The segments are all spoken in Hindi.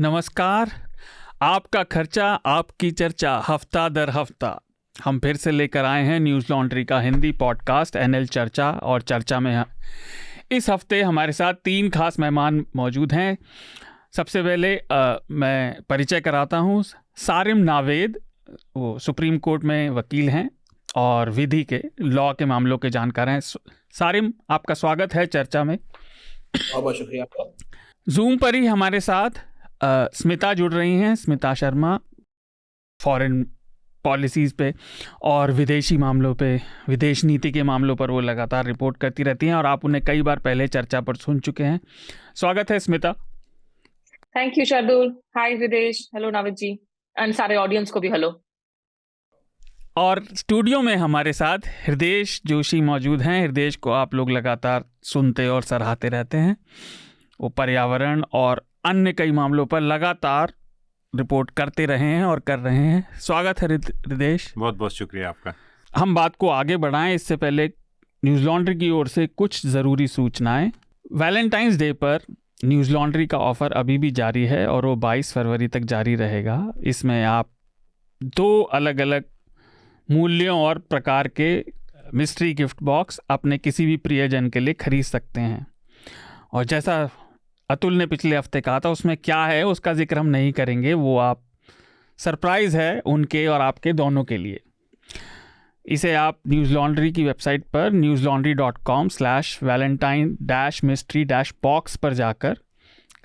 नमस्कार। आपका खर्चा आपकी चर्चा हफ्ता दर हफ्ता हम फिर से लेकर आए हैं न्यूज़ लॉन्ड्री का हिंदी पॉडकास्ट एनएल चर्चा। और चर्चा में इस हफ्ते हमारे साथ 3 खास मेहमान मौजूद हैं। सबसे पहले मैं परिचय कराता हूँ। सारिम नावेद, वो सुप्रीम कोर्ट में वकील हैं और विधि के लॉ के मामलों के जानकार हैं। सारिम, आपका स्वागत है चर्चा में। बहुत बहुत शुक्रिया आपका। जूम पर ही हमारे साथ स्मिता जुड़ रही हैं। स्मिता शर्मा फॉरेन पॉलिसीज़ पे और विदेशी मामलों पे, विदेश नीति के मामलों पर वो लगातार रिपोर्ट करती रहती हैं और आप उन्हें कई बार पहले चर्चा पर सुन चुके हैं। स्वागत है Smita. Thank you Shardul. Hi Videsh, hello Navid ji, and सारे ऑडियंस को भी हेलो। और स्टूडियो में हमारे साथ हृदेश जोशी मौजूद हैं। हृदेश को आप लोग लगातार सुनते और सराहते रहते हैं। वो पर्यावरण और अन्य कई मामलों पर लगातार रिपोर्ट करते रहे हैं और कर रहे हैं। स्वागत है हृदेश। बहुत बहुत शुक्रिया आपका। हम बात को आगे बढ़ाएं इससे पहले न्यूज़ लॉन्ड्री की ओर से कुछ ज़रूरी सूचनाएं। वैलेंटाइंस डे पर न्यूज़ लॉन्ड्री का ऑफ़र अभी भी जारी है और वो 22 फरवरी तक जारी रहेगा। इसमें आप 2 अलग अलग मूल्यों और प्रकार के मिस्ट्री गिफ्ट बॉक्स अपने किसी भी प्रियजन के लिए खरीद सकते हैं। और जैसा अतुल ने पिछले हफ्ते कहा था, उसमें क्या है उसका जिक्र हम नहीं करेंगे, वो आप सरप्राइज़ है उनके और आपके दोनों के लिए। इसे आप न्यूज़ लॉन्ड्री की वेबसाइट पर newslaundry.com/valentine-mystery-box पर जाकर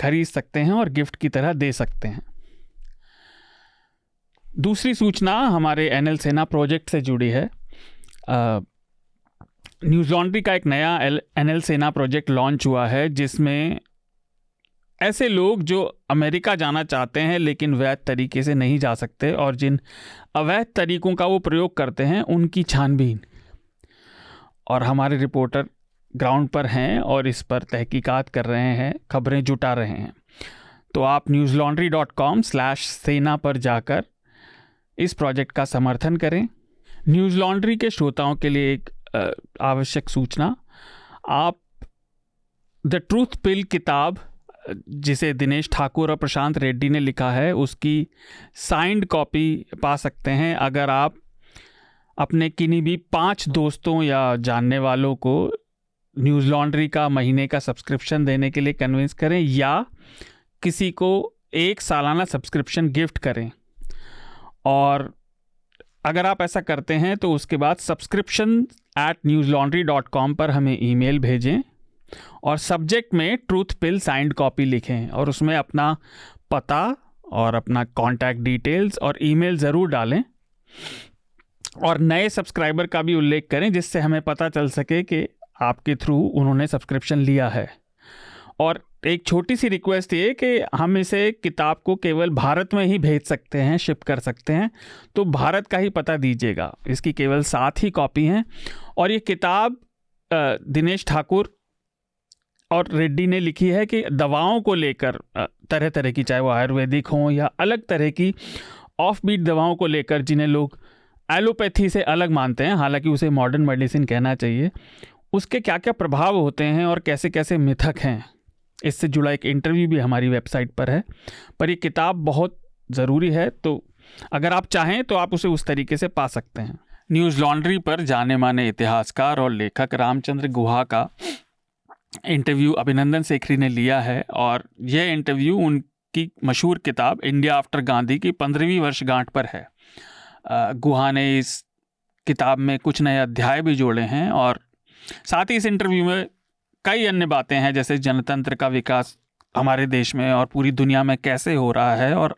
खरीद सकते हैं और गिफ्ट की तरह दे सकते हैं। दूसरी सूचना हमारे एनएल सेना प्रोजेक्ट से जुड़ी है। न्यूज़ लॉन्ड्री का एक नया एनएल सेना प्रोजेक्ट लॉन्च हुआ है, जिसमें ऐसे लोग जो अमेरिका जाना चाहते हैं लेकिन वैध तरीके से नहीं जा सकते और जिन अवैध तरीकों का वो प्रयोग करते हैं, उनकी छानबीन। और हमारे रिपोर्टर ग्राउंड पर हैं और इस पर तहकीकात कर रहे हैं, खबरें जुटा रहे हैं। तो आप newslaundry.com/सेना पर जाकर इस प्रोजेक्ट का समर्थन करें। न्यूज़ लॉन्ड्री के श्रोताओं के लिए एक आवश्यक सूचना। आप द ट्रूथ पिल किताब, जिसे दिनेश ठाकुर और प्रशांत रेड्डी ने लिखा है, उसकी साइंड कॉपी पा सकते हैं अगर आप अपने किन्हीं भी 5 दोस्तों या जानने वालों को न्यूज़ लॉन्ड्री का महीने का सब्सक्रिप्शन देने के लिए कन्विंस करें या किसी को 1 सालाना सब्सक्रिप्शन गिफ्ट करें। और अगर आप ऐसा करते हैं तो उसके बाद subscription@newslaundry.com पर हमें ईमेल भेजें और सब्जेक्ट में ट्रूथ पिल साइंड कॉपी लिखें और उसमें अपना पता और अपना कॉन्टैक्ट डिटेल्स और ईमेल ज़रूर डालें और नए सब्सक्राइबर का भी उल्लेख करें, जिससे हमें पता चल सके कि आपके थ्रू उन्होंने सब्सक्रिप्शन लिया है। और एक छोटी सी रिक्वेस्ट ये कि हम इसे किताब को केवल भारत में ही भेज सकते हैं, शिप कर सकते हैं, तो भारत का ही पता दीजिएगा। इसकी केवल 7 ही कॉपी हैं और ये किताब दिनेश ठाकुर और रेड्डी ने लिखी है कि दवाओं को लेकर तरह तरह की, चाहे वो आयुर्वेदिक हों या अलग तरह की ऑफ बीट दवाओं को लेकर, जिन्हें लोग एलोपैथी से अलग मानते हैं, हालांकि उसे मॉडर्न मेडिसिन कहना चाहिए, उसके क्या क्या प्रभाव होते हैं और कैसे कैसे मिथक हैं। इससे जुड़ा एक इंटरव्यू भी हमारी वेबसाइट पर है। पर ये किताब बहुत ज़रूरी है, तो अगर आप चाहें तो आप उसे उस तरीके से पा सकते हैं। न्यूज़ लॉन्ड्री पर जाने माने इतिहासकार और लेखक रामचंद्र गुहा का इंटरव्यू अभिनंदन सेखरी ने लिया है और यह इंटरव्यू उनकी मशहूर किताब इंडिया आफ्टर गांधी की 15वीं वर्षगांठ पर है। गुहा ने इस किताब में कुछ नए अध्याय भी जोड़े हैं और साथ ही इस इंटरव्यू में कई अन्य बातें हैं, जैसे जनतंत्र का विकास हमारे देश में और पूरी दुनिया में कैसे हो रहा है और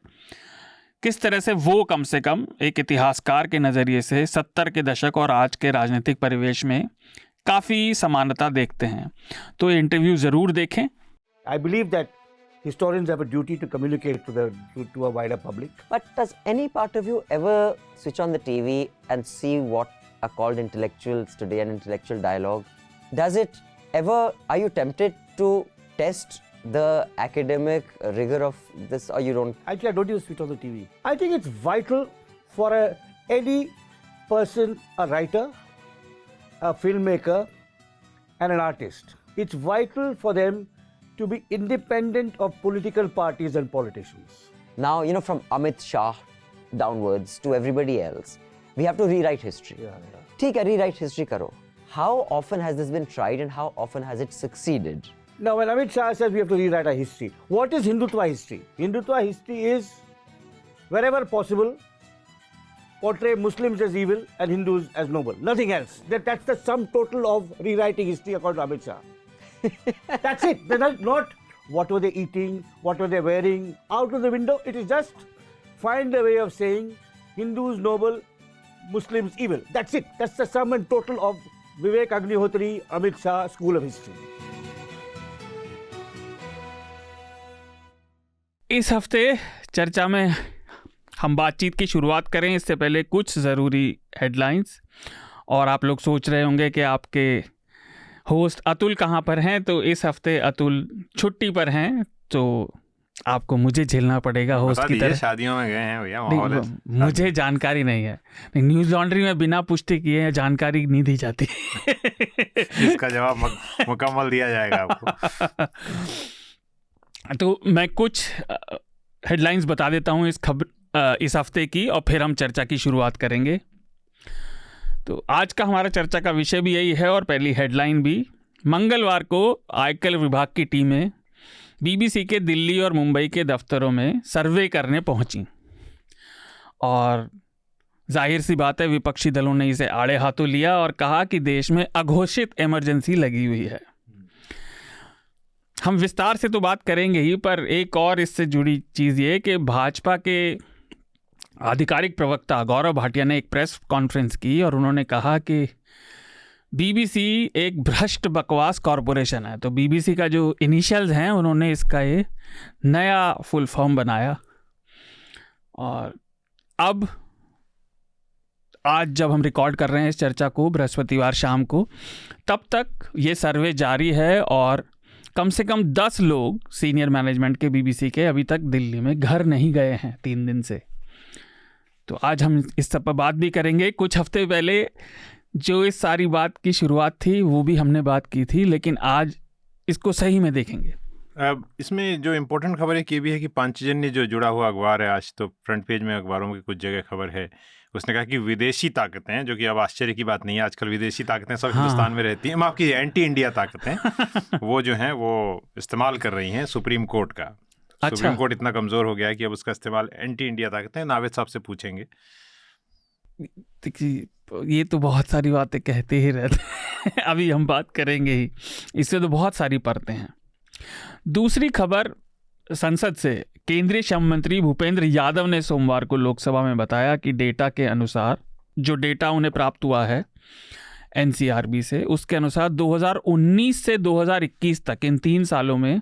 किस तरह से वो कम से कम एक इतिहासकार के नज़रिए से 70 के दशक और आज के राजनीतिक परिवेश में काफ़ी समानता देखते हैं। तो ये इंटरव्यू ज़रूर देखें। I believe that historians have a duty to communicate to a wider public. But does any part of you ever switch on the TV and see what are called intellectuals today, an intellectual dialogue? Does it ever, are you tempted to test the academic rigor of this, or you don't? Actually, I don't even switch on the TV. I think it's vital for any person, a writer, a filmmaker, and an artist. It's vital for them to be independent of political parties and politicians. Now, from Amit Shah downwards to everybody else, we have to rewrite history. ठीक है, rewrite history करो. How often has this been tried and how often has it succeeded? Now, when Amit Shah says we have to rewrite our history, what is Hindutva history? Hindutva history is, wherever possible, portray Muslims as evil and Hindus as noble. Nothing else. That's the sum total of rewriting history according to Amit Shah. That's it. That's not what were they eating, what were they wearing, out of the window. It is just find a way of saying Hindus noble, Muslims evil. That's it. That's the sum and total of Vivek Agnihotri, Amit Shah School of History. इस हफ्ते चर्चा में हम बातचीत की शुरुआत करें इससे पहले कुछ ज़रूरी हेडलाइंस। और आप लोग सोच रहे होंगे कि आपके होस्ट अतुल कहाँ पर हैं, तो इस हफ्ते अतुल छुट्टी पर हैं, तो आपको मुझे झेलना पड़ेगा होस्ट की तरह। शादियों में गए हैं भैया, मुझे जानकारी नहीं है। न्यूज़ लॉन्ड्री में बिना पुष्टि किए जानकारी नहीं दी जाती। इसका जवाब मुकम्मल दिया जाएगा आपको। तो मैं कुछ हेडलाइंस बता देता हूँ इस हफ्ते की, और फिर हम चर्चा की शुरुआत करेंगे। तो आज का हमारा चर्चा का विषय भी यही है और पहली हेडलाइन भी। मंगलवार को आयकर विभाग की टीमें बीबीसी के दिल्ली और मुंबई के दफ्तरों में सर्वे करने पहुंची, और जाहिर सी बात है विपक्षी दलों ने इसे आड़े हाथों लिया और कहा कि देश में अघोषित इमरजेंसी लगी हुई है। हम विस्तार से तो बात करेंगे ही, पर एक और इससे जुड़ी चीज़ ये कि भाजपा के आधिकारिक प्रवक्ता गौरव भाटिया ने एक प्रेस कॉन्फ्रेंस की और उन्होंने कहा कि बीबीसी एक भ्रष्ट बकवास कॉरपोरेशन है। तो बीबीसी का जो इनिशियल्स हैं उन्होंने इसका ये नया फुल फॉर्म बनाया। और अब आज जब हम रिकॉर्ड कर रहे हैं इस चर्चा को बृहस्पतिवार शाम को, तब तक ये सर्वे जारी है और कम से कम 10 लोग सीनियर मैनेजमेंट के बीबीसी के अभी तक दिल्ली में घर नहीं गए हैं 3 दिन से। तो आज हम इस सब पर बात भी करेंगे। कुछ हफ्ते पहले जो इस सारी बात की शुरुआत थी वो भी हमने बात की थी, लेकिन आज इसको सही में देखेंगे। इसमें जो इम्पोर्टेंट खबर एक ये भी है कि पांचजन्य जो जुड़ा हुआ अखबार है, आज तो फ्रंट पेज में अखबारों की कुछ जगह खबर है, उसने कहा कि विदेशी ताकतें, जो कि अब आश्चर्य की बात नहीं है, आजकल विदेशी ताकतें सब हिंदुस्तान में रहती हैं, आपकी एंटी इंडिया ताकतें वो जो हैं वो इस्तेमाल कर रही हैं सुप्रीम कोर्ट का। अच्छा। सुप्रीम कोर्ट इतना कमज़ोर हो गया है कि अब उसका इस्तेमाल एंटी इंडिया ताकतें। नावेद साहब से पूछेंगे। ये तो बहुत सारी बातें कहते ही रहते हैं, अभी हम बात करेंगे ही, इससे तो बहुत सारी परतें हैं। दूसरी खबर संसद से, केंद्रीय श्रम मंत्री भूपेंद्र यादव ने सोमवार को लोकसभा में बताया कि डेटा के अनुसार, जो डेटा उन्हें प्राप्त हुआ है एनसीआरबी से, उसके अनुसार 2019 से 2021 तक इन 3 सालों में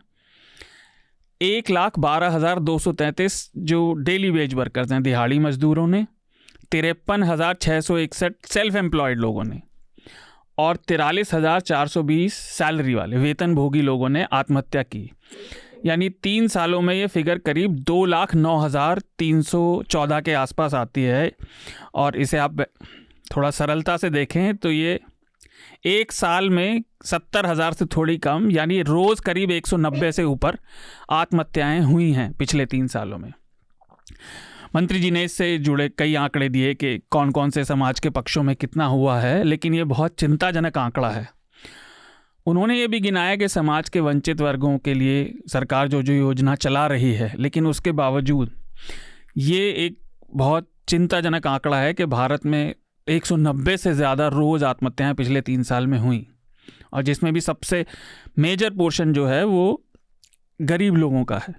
1,12,233 जो डेली वेज वर्कर्स हैं, दिहाड़ी मजदूरों ने, 53,661 सेल्फ एम्प्लॉयड लोगों ने और 43,420 सैलरी वाले वेतनभोगी लोगों ने आत्महत्या की। यानी 3 सालों में ये फिगर करीब 2,09,314 के आसपास आती है। और इसे आप थोड़ा सरलता से देखें तो ये एक साल में 70,000 से थोड़ी कम, यानी रोज़ करीब 190 से ऊपर आत्महत्याएं हुई हैं पिछले 3 सालों में। मंत्री जी ने इससे जुड़े कई आंकड़े दिए कि कौन कौन से समाज के पक्षों में कितना हुआ है, लेकिन ये बहुत चिंताजनक आंकड़ा है। उन्होंने ये भी गिनाया कि समाज के वंचित वर्गों के लिए सरकार जो जो योजना चला रही है, लेकिन उसके बावजूद ये एक बहुत चिंताजनक आंकड़ा है कि भारत में 190 से ज़्यादा रोज़ आत्महत्याएं पिछले 3 साल में हुई, और जिसमें भी सबसे मेजर पोर्शन जो है वो गरीब लोगों का है।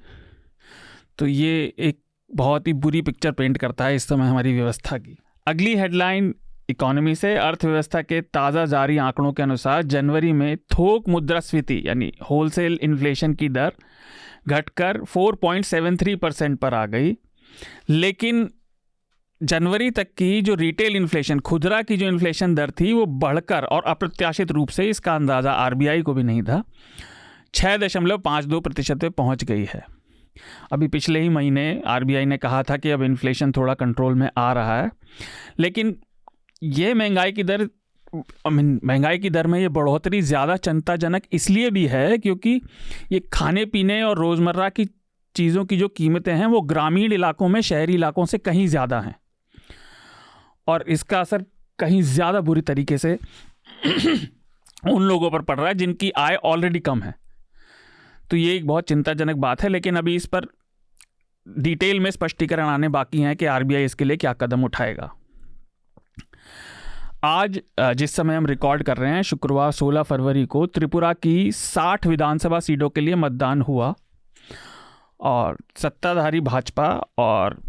तो ये एक बहुत ही बुरी पिक्चर पेंट करता है इस समय हमारी व्यवस्था की। अगली हेडलाइन इकोनॉमी से, अर्थव्यवस्था के ताज़ा जारी आंकड़ों के अनुसार जनवरी में थोक मुद्रास्फीति यानी होलसेल इन्फ्लेशन की दर घटकर 4.73% पर आ गई, लेकिन जनवरी तक की जो रिटेल इन्फ्लेशन, खुदरा की जो इन्फ्लेशन दर थी, वो बढ़कर, और अप्रत्याशित रूप से इसका अंदाज़ा आरबीआई को भी नहीं था, 6.52% पे पहुंच गई है। अभी पिछले ही महीने आरबीआई ने कहा था कि अब इन्फ्लेशन थोड़ा कंट्रोल में आ रहा है, लेकिन ये महंगाई की दर महंगाई की दर में ये बढ़ोतरी ज़्यादा चिंताजनक इसलिए भी है क्योंकि ये खाने पीने और रोज़मर्रा की चीज़ों की जो कीमतें हैं वो ग्रामीण इलाकों में शहरी इलाकों से कहीं ज़्यादा हैं और इसका असर कहीं ज़्यादा बुरी तरीके से उन लोगों पर पड़ रहा है जिनकी आय ऑलरेडी कम है। तो ये एक बहुत चिंताजनक बात है, लेकिन अभी इस पर डिटेल में स्पष्टीकरण आने बाकी हैं कि आरबीआई इसके लिए क्या कदम उठाएगा। आज जिस समय हम रिकॉर्ड कर रहे हैं, शुक्रवार 16 फरवरी को त्रिपुरा की 60 विधानसभा सीटों के लिए मतदान हुआ और सत्ताधारी भाजपा और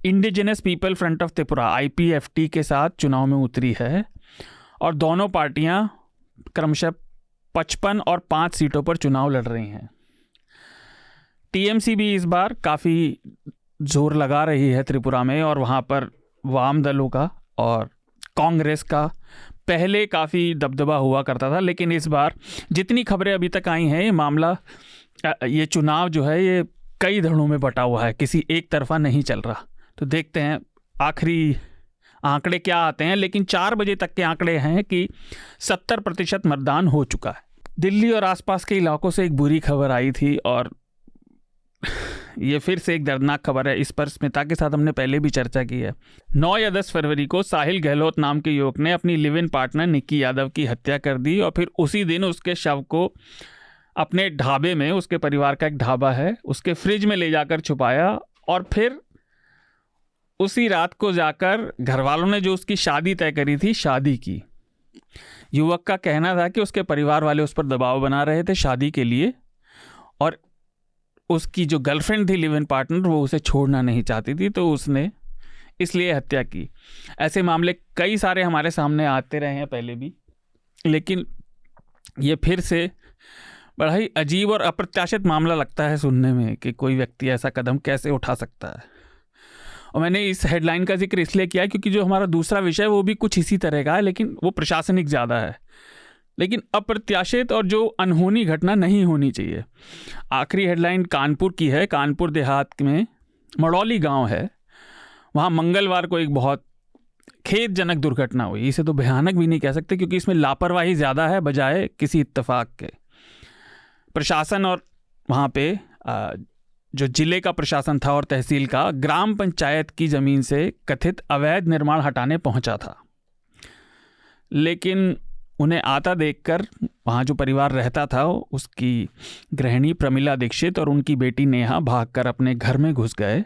indigenous people front of Tripura IPFT के साथ चुनाव में उतरी है और दोनों पार्टियां क्रमशः 55 और 5 सीटों पर चुनाव लड़ रही हैं। TMC भी इस बार काफ़ी जोर लगा रही है त्रिपुरा में और वहाँ पर वाम दलों का और कांग्रेस का पहले काफ़ी दबदबा हुआ करता था, लेकिन इस बार जितनी खबरें अभी तक आई हैं ये चुनाव जो है ये कई धड़ों में बटा हुआ है, किसी एक तरफा नहीं चल रहा। तो देखते हैं आखिरी आंकड़े क्या आते हैं, लेकिन 4 बजे तक के आंकड़े हैं कि 70% मतदान हो चुका है। दिल्ली और आसपास के इलाकों से एक बुरी खबर आई थी और ये फिर से एक दर्दनाक खबर है। इस पर स्मिता के साथ हमने पहले भी चर्चा की है। 9 या 10 फरवरी को साहिल गहलोत नाम के युवक ने अपनी live in partner Nikki Yadav की हत्या कर दी और फिर उसी दिन उसके शव को अपने ढाबे में, उसके परिवार का एक ढाबा है, उसके फ्रिज में ले जाकर छुपाया और फिर उसी रात को जाकर घर वालों ने जो उसकी शादी तय करी थी, शादी की। युवक का कहना था कि उसके परिवार वाले उस पर दबाव बना रहे थे शादी के लिए और उसकी जो गर्लफ्रेंड थी लिव इन पार्टनर वो उसे छोड़ना नहीं चाहती थी, तो उसने इसलिए हत्या की। ऐसे मामले कई सारे हमारे सामने आते रहे हैं पहले भी, लेकिन ये फिर से बड़ा ही अजीब और अप्रत्याशित मामला लगता है सुनने में कि कोई व्यक्ति ऐसा कदम कैसे उठा सकता है। और मैंने इस हेडलाइन का जिक्र इसलिए किया क्योंकि जो हमारा दूसरा विषय वो भी कुछ इसी तरह का है, लेकिन वो प्रशासनिक ज़्यादा है, लेकिन अप्रत्याशित और जो अनहोनी घटना नहीं होनी चाहिए। आखिरी हेडलाइन कानपुर की है। कानपुर देहात में मड़ौली गांव है, वहाँ मंगलवार को एक बहुत खेदजनक दुर्घटना हुई। इसे तो भयानक भी नहीं कह सकते क्योंकि इसमें लापरवाही ज़्यादा है बजाय किसी इत्तेफाक के। प्रशासन और वहाँ पे जो जिले का प्रशासन था और तहसील का ग्राम पंचायत की ज़मीन से कथित अवैध निर्माण हटाने पहुँचा था, लेकिन उन्हें आता देखकर वहाँ जो परिवार रहता था उसकी गृहिणी प्रमिला दीक्षित और उनकी बेटी नेहा भागकर अपने घर में घुस गए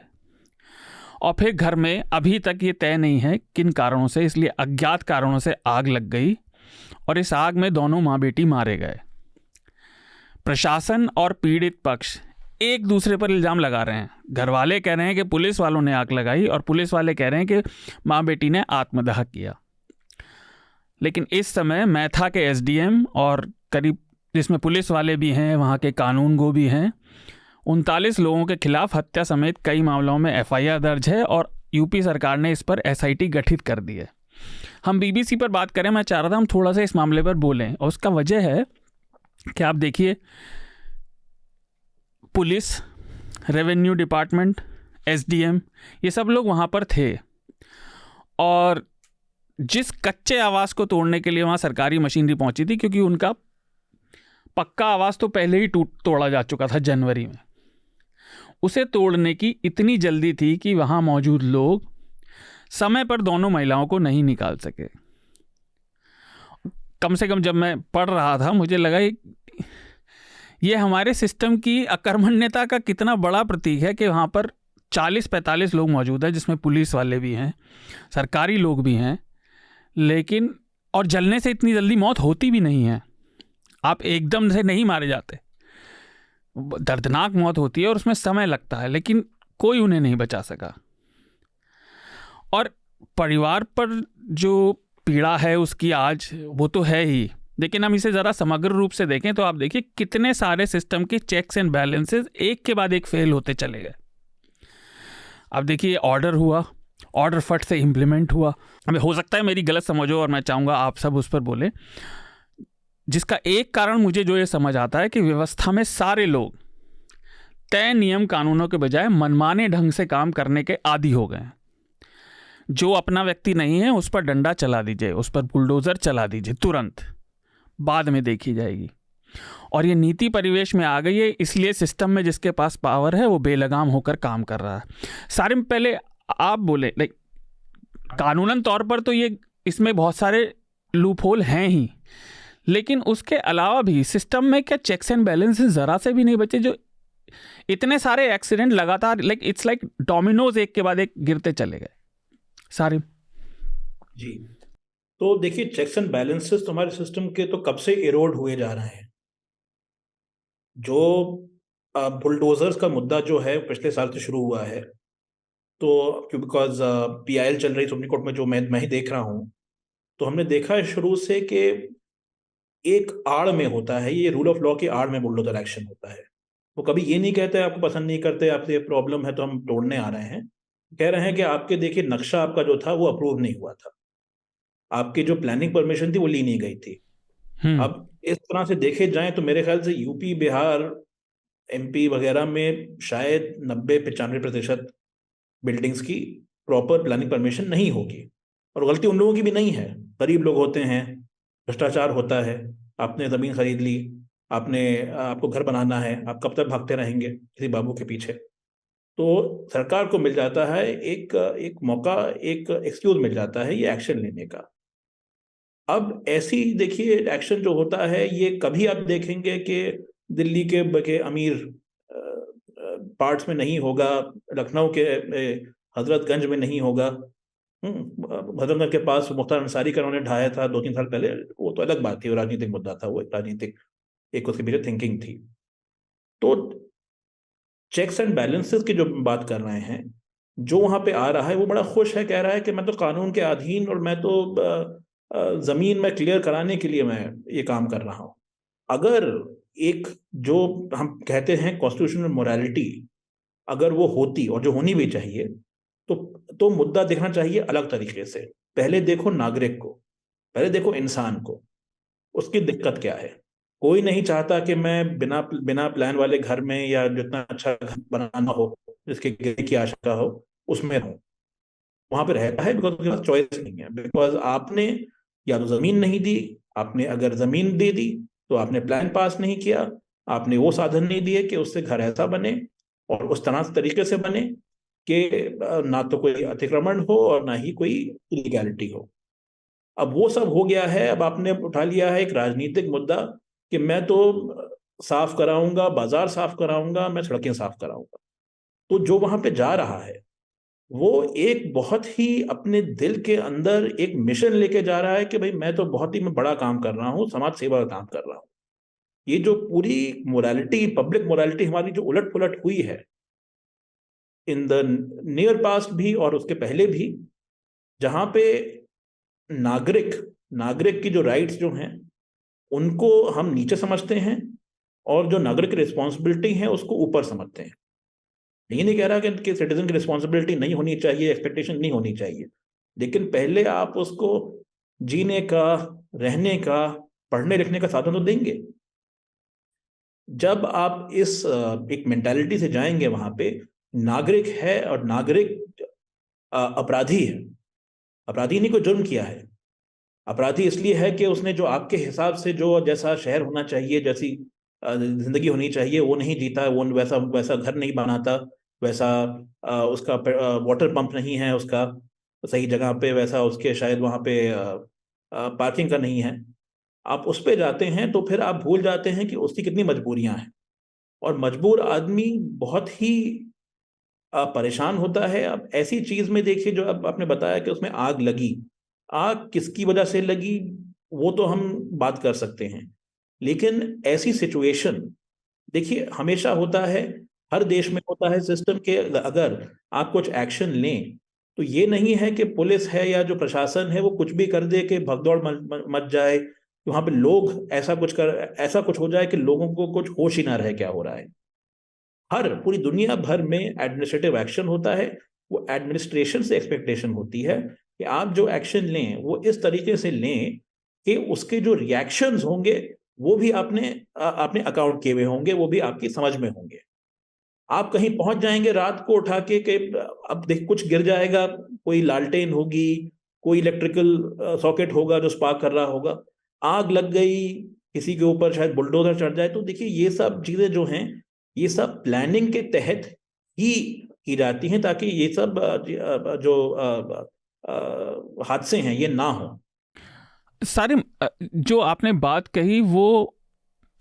और फिर घर में अभी तक ये तय नहीं है किन कारणों से, इसलिए अज्ञात कारणों से आग लग गई और इस आग में दोनों माँ बेटी मारे गए। प्रशासन और पीड़ित पक्ष एक दूसरे पर इल्ज़ाम लगा रहे हैं। घर वाले कह रहे हैं कि पुलिस वालों ने आग लगाई और पुलिस वाले कह रहे हैं कि माँ बेटी ने आत्मदाह किया। लेकिन इस समय मैथा के SDM और करीब जिसमें पुलिस वाले भी हैं, वहाँ के कानूनगो भी हैं, 39 लोगों के खिलाफ हत्या समेत कई मामलों में FIR दर्ज है और यूपी सरकार ने इस पर SIT गठित कर दी है। हम BBC पर बात करें, मैं चाह रहा था हम थोड़ा सा इस मामले पर बोलें और उसका वजह है कि आप देखिए पुलिस, रेवेन्यू डिपार्टमेंट, SDM ये सब लोग वहाँ पर थे और जिस कच्चे आवास को तोड़ने के लिए वहाँ सरकारी मशीनरी पहुँची थी, क्योंकि उनका पक्का आवास तो पहले ही तोड़ा जा चुका था जनवरी में, उसे तोड़ने की इतनी जल्दी थी कि वहाँ मौजूद लोग समय पर दोनों महिलाओं को नहीं निकाल सके। कम से कम जब मैं पढ़ रहा था मुझे लगा ये हमारे सिस्टम की अकर्मण्यता का कितना बड़ा प्रतीक है कि वहाँ पर 40-45 लोग मौजूद हैं, जिसमें पुलिस वाले भी हैं, सरकारी लोग भी हैं, लेकिन और जलने से इतनी जल्दी मौत होती भी नहीं है। आप एकदम से नहीं मारे जाते, दर्दनाक मौत होती है और उसमें समय लगता है, लेकिन कोई उन्हें नहीं बचा सका। और परिवार पर जो पीड़ा है उसकी आज वो तो है ही, लेकिन हम इसे ज़रा समग्र रूप से देखें तो आप देखिए कितने सारे सिस्टम के चेक्स एंड बैलेंसेस एक के बाद एक फेल होते चले गए। अब देखिए ऑर्डर हुआ, ऑर्डर फट से इम्प्लीमेंट हुआ। हमें हो सकता है मेरी गलत समझो और मैं चाहूँगा आप सब उस पर बोलें। जिसका एक कारण मुझे जो ये समझ आता है कि व्यवस्था में सारे लोग तय नियम कानूनों के बजाय मनमाने ढंग से काम करने के आदी हो गए हैं। जो अपना व्यक्ति नहीं है उस पर डंडा चला दीजिए, उस पर बुलडोज़र चला दीजिए तुरंत, बाद में देखी जाएगी। और ये नीति परिवेश में आ गई है, इसलिए सिस्टम में जिसके पास पावर है वो बेलगाम होकर काम कर रहा है। सारे में पहले आप बोले, लाइक कानूनन तौर पर तो ये इसमें बहुत सारे लूप होल हैं ही, लेकिन उसके अलावा भी सिस्टम में क्या चेक्स एंड बैलेंसेस ज़रा से भी नहीं बचे, जो इतने सारे एक्सीडेंट लगातार लाइक इट्स लाइक डोमिनोज एक के बाद एक गिरते चले गए सारे। जी, तो देखिए चेक्स एंड बैलेंसेस तो हमारे सिस्टम के तो कब से इरोड हुए जा रहे हैं। जो बुलडोजर्स का मुद्दा जो है पिछले साल से शुरू हुआ है, तो बिकॉज PIL चल रही सुप्रीम कोर्ट में, जो मैं ही देख रहा हूँ, तो हमने देखा है शुरू से कि एक आड़ में होता है, ये रूल ऑफ लॉ की आड़ में बुलडोजर एक्शन होता है। वो कभी ये नहीं कहते आपको पसंद नहीं करते, आपसे ये प्रॉब्लम है तो हम तोड़ने आ रहे हैं। कह रहे हैं कि आपके देखिए नक्शा आपका जो था वो अप्रूव नहीं हुआ था, आपकी जो प्लानिंग परमिशन थी वो ली नहीं गई थी। अब इस तरह से देखे जाएं तो मेरे ख्याल से यूपी, बिहार, MP वगैरह में शायद 90-95% बिल्डिंग्स की प्रॉपर प्लानिंग परमिशन नहीं होगी, और गलती उन लोगों की भी नहीं है। गरीब लोग होते हैं, भ्रष्टाचार होता है, आपने ज़मीन खरीद ली, आपको घर बनाना है, आप कब तक भागते रहेंगे किसी बाबू के पीछे। तो सरकार को मिल जाता है एक मौका, एक एक्सक्यूज मिल जाता है ये एक्शन लेने का। अब ऐसी देखिए एक्शन जो होता है, ये कभी आप देखेंगे कि दिल्ली के अमीर पार्ट्स में नहीं होगा, लखनऊ के हजरतगंज में नहीं होगा, हजरतगंज के पास मुख्तार अंसारी का उन्होंने ढाया था 2-3 साल पहले, वो तो अलग बात थी, वो राजनीतिक मुद्दा था, वो एक राजनीतिक एक उसके पीछे थिंकिंग थी। तो चेक्स एंड बैलेंसेस की जो बात कर रहे हैं, जो वहां पे आ रहा है वो बड़ा खुश है, कह रहा है कि मैं तो कानून के अधीन, और मैं तो जमीन में क्लियर कराने के लिए मैं ये काम कर रहा हूं। अगर एक जो हम कहते हैं कॉन्स्टिट्यूशनल मोरालिटी अगर वो होती, और जो होनी भी चाहिए, तो मुद्दा देखना चाहिए अलग तरीके से। पहले देखो नागरिक को, पहले देखो इंसान को, उसकी दिक्कत क्या है। कोई नहीं चाहता कि मैं बिना प्लान वाले घर में, या जितना अच्छा घर बनाना हो, जिसके गिरने की आशंका हो, उसमें रहूं। वहां पे रहता है बिकॉज उसके पास चॉइस नहीं है, बिकॉज आपने या तो जमीन नहीं दी, आपने अगर जमीन दे दी तो आपने प्लान पास नहीं किया, आपने वो साधन नहीं दिए कि उससे घर ऐसा बने और उस तरीके से बने कि ना तो कोई अतिक्रमण हो और ना ही कोई इलीगैलिटी हो। अब वो सब हो गया है, अब आपने उठा लिया है एक राजनीतिक मुद्दा कि मैं तो साफ कराऊंगा, बाजार साफ कराऊंगा, मैं सड़कें साफ कराऊंगा। तो जो वहां पे जा रहा है वो एक बहुत ही अपने दिल के अंदर एक मिशन लेके जा रहा है कि भाई मैं तो बहुत ही बड़ा काम कर रहा हूं, समाज सेवा का काम कर रहा हूं। ये जो पूरी मोरालिटी, पब्लिक मोरालिटी हमारी जो उलट पुलट हुई है इन द नियर पास्ट भी और उसके पहले भी, जहां पे नागरिक की जो राइट्स जो हैं उनको हम नीचे समझते हैं, और जो नागरिक की रिस्पॉन्सिबिलिटी है उसको ऊपर समझते हैं। ये नहीं कह रहा कि सिटीजन की रिस्पॉन्सिबिलिटी नहीं होनी चाहिए, एक्सपेक्टेशन नहीं होनी चाहिए, लेकिन पहले आप उसको जीने का, रहने का, पढ़ने लिखने का साधन तो देंगे। जब आप इस एक मेंटालिटी से जाएंगे, वहां पे नागरिक है और नागरिक अपराधी है। अपराधी ने कोई जुर्म किया है, अपराधी इसलिए है कि उसने जो आपके हिसाब से जो जैसा शहर होना चाहिए, जैसी जिंदगी होनी चाहिए, वो नहीं जीता, वो वैसा घर नहीं बनाता, वैसा उसका वाटर पंप नहीं है उसका सही जगह पे, वैसा उसके शायद वहाँ पे पार्किंग का नहीं है। आप उस पे जाते हैं तो फिर आप भूल जाते हैं कि उसकी कितनी मजबूरियां हैं, और मजबूर आदमी बहुत ही परेशान होता है। अब ऐसी चीज में देखिए, जो अब आपने बताया कि उसमें आग लगी, आग किसकी वजह से लगी वो तो हम बात कर सकते हैं, लेकिन ऐसी सिचुएशन देखिए हमेशा होता है, हर देश में होता है सिस्टम के, अगर आप कुछ एक्शन लें तो ये नहीं है कि पुलिस है या जो प्रशासन है वो कुछ भी कर दे कि भगदौड़ मच जाए, वहां पे लोग ऐसा कुछ हो जाए कि लोगों को कुछ होश ही ना रहे क्या हो रहा है। पूरी दुनिया भर में एडमिनिस्ट्रेटिव एक्शन होता है, वो एडमिनिस्ट्रेशन से एक्सपेक्टेशन होती है कि आप जो एक्शन लें वो इस तरीके से लें कि उसके जो रिएक्शंस होंगे वो भी आपने अकाउंट किए हुए होंगे, वो भी आपकी समझ में होंगे। आप कहीं पहुंच जाएंगे रात को उठा के अब देख कुछ गिर जाएगा, कोई लालटेन होगी, कोई इलेक्ट्रिकल सॉकेट होगा जो स्पार्क कर रहा होगा, आग लग गई, किसी के ऊपर शायद बुलडोजर चढ़ जाए। तो देखिए ये सब चीजें जो हैं ये सब प्लानिंग के तहत ही की जाती हैं ताकि ये सब जो हादसे हैं ये ना हो। सारे जो आपने बात कही वो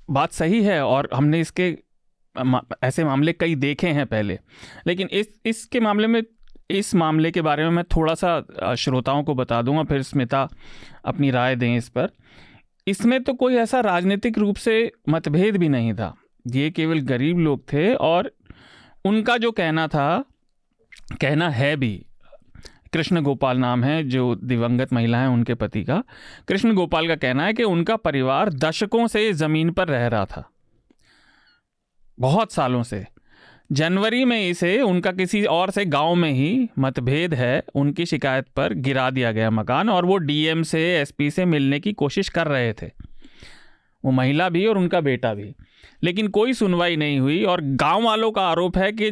बात सही है और हमने इसके ऐसे मामले कई देखे हैं पहले, लेकिन इसके मामले में, इस मामले के बारे में मैं थोड़ा सा श्रोताओं को बता दूंगा, फिर स्मिता अपनी राय दें इस पर। इसमें तो कोई ऐसा राजनीतिक रूप से मतभेद भी नहीं था, ये केवल गरीब लोग थे और उनका जो कहना है भी, कृष्ण गोपाल नाम है जो दिवंगत महिला हैं उनके पति का, कृष्ण गोपाल का कहना है कि उनका परिवार दशकों से ज़मीन पर रह रहा था, बहुत सालों से। जनवरी में इसे उनका किसी और से गांव में ही मतभेद है, उनकी शिकायत पर गिरा दिया गया मकान और वो डीएम से, एसपी से मिलने की कोशिश कर रहे थे, वो महिला भी और उनका बेटा भी, लेकिन कोई सुनवाई नहीं हुई। और गांव वालों का आरोप है कि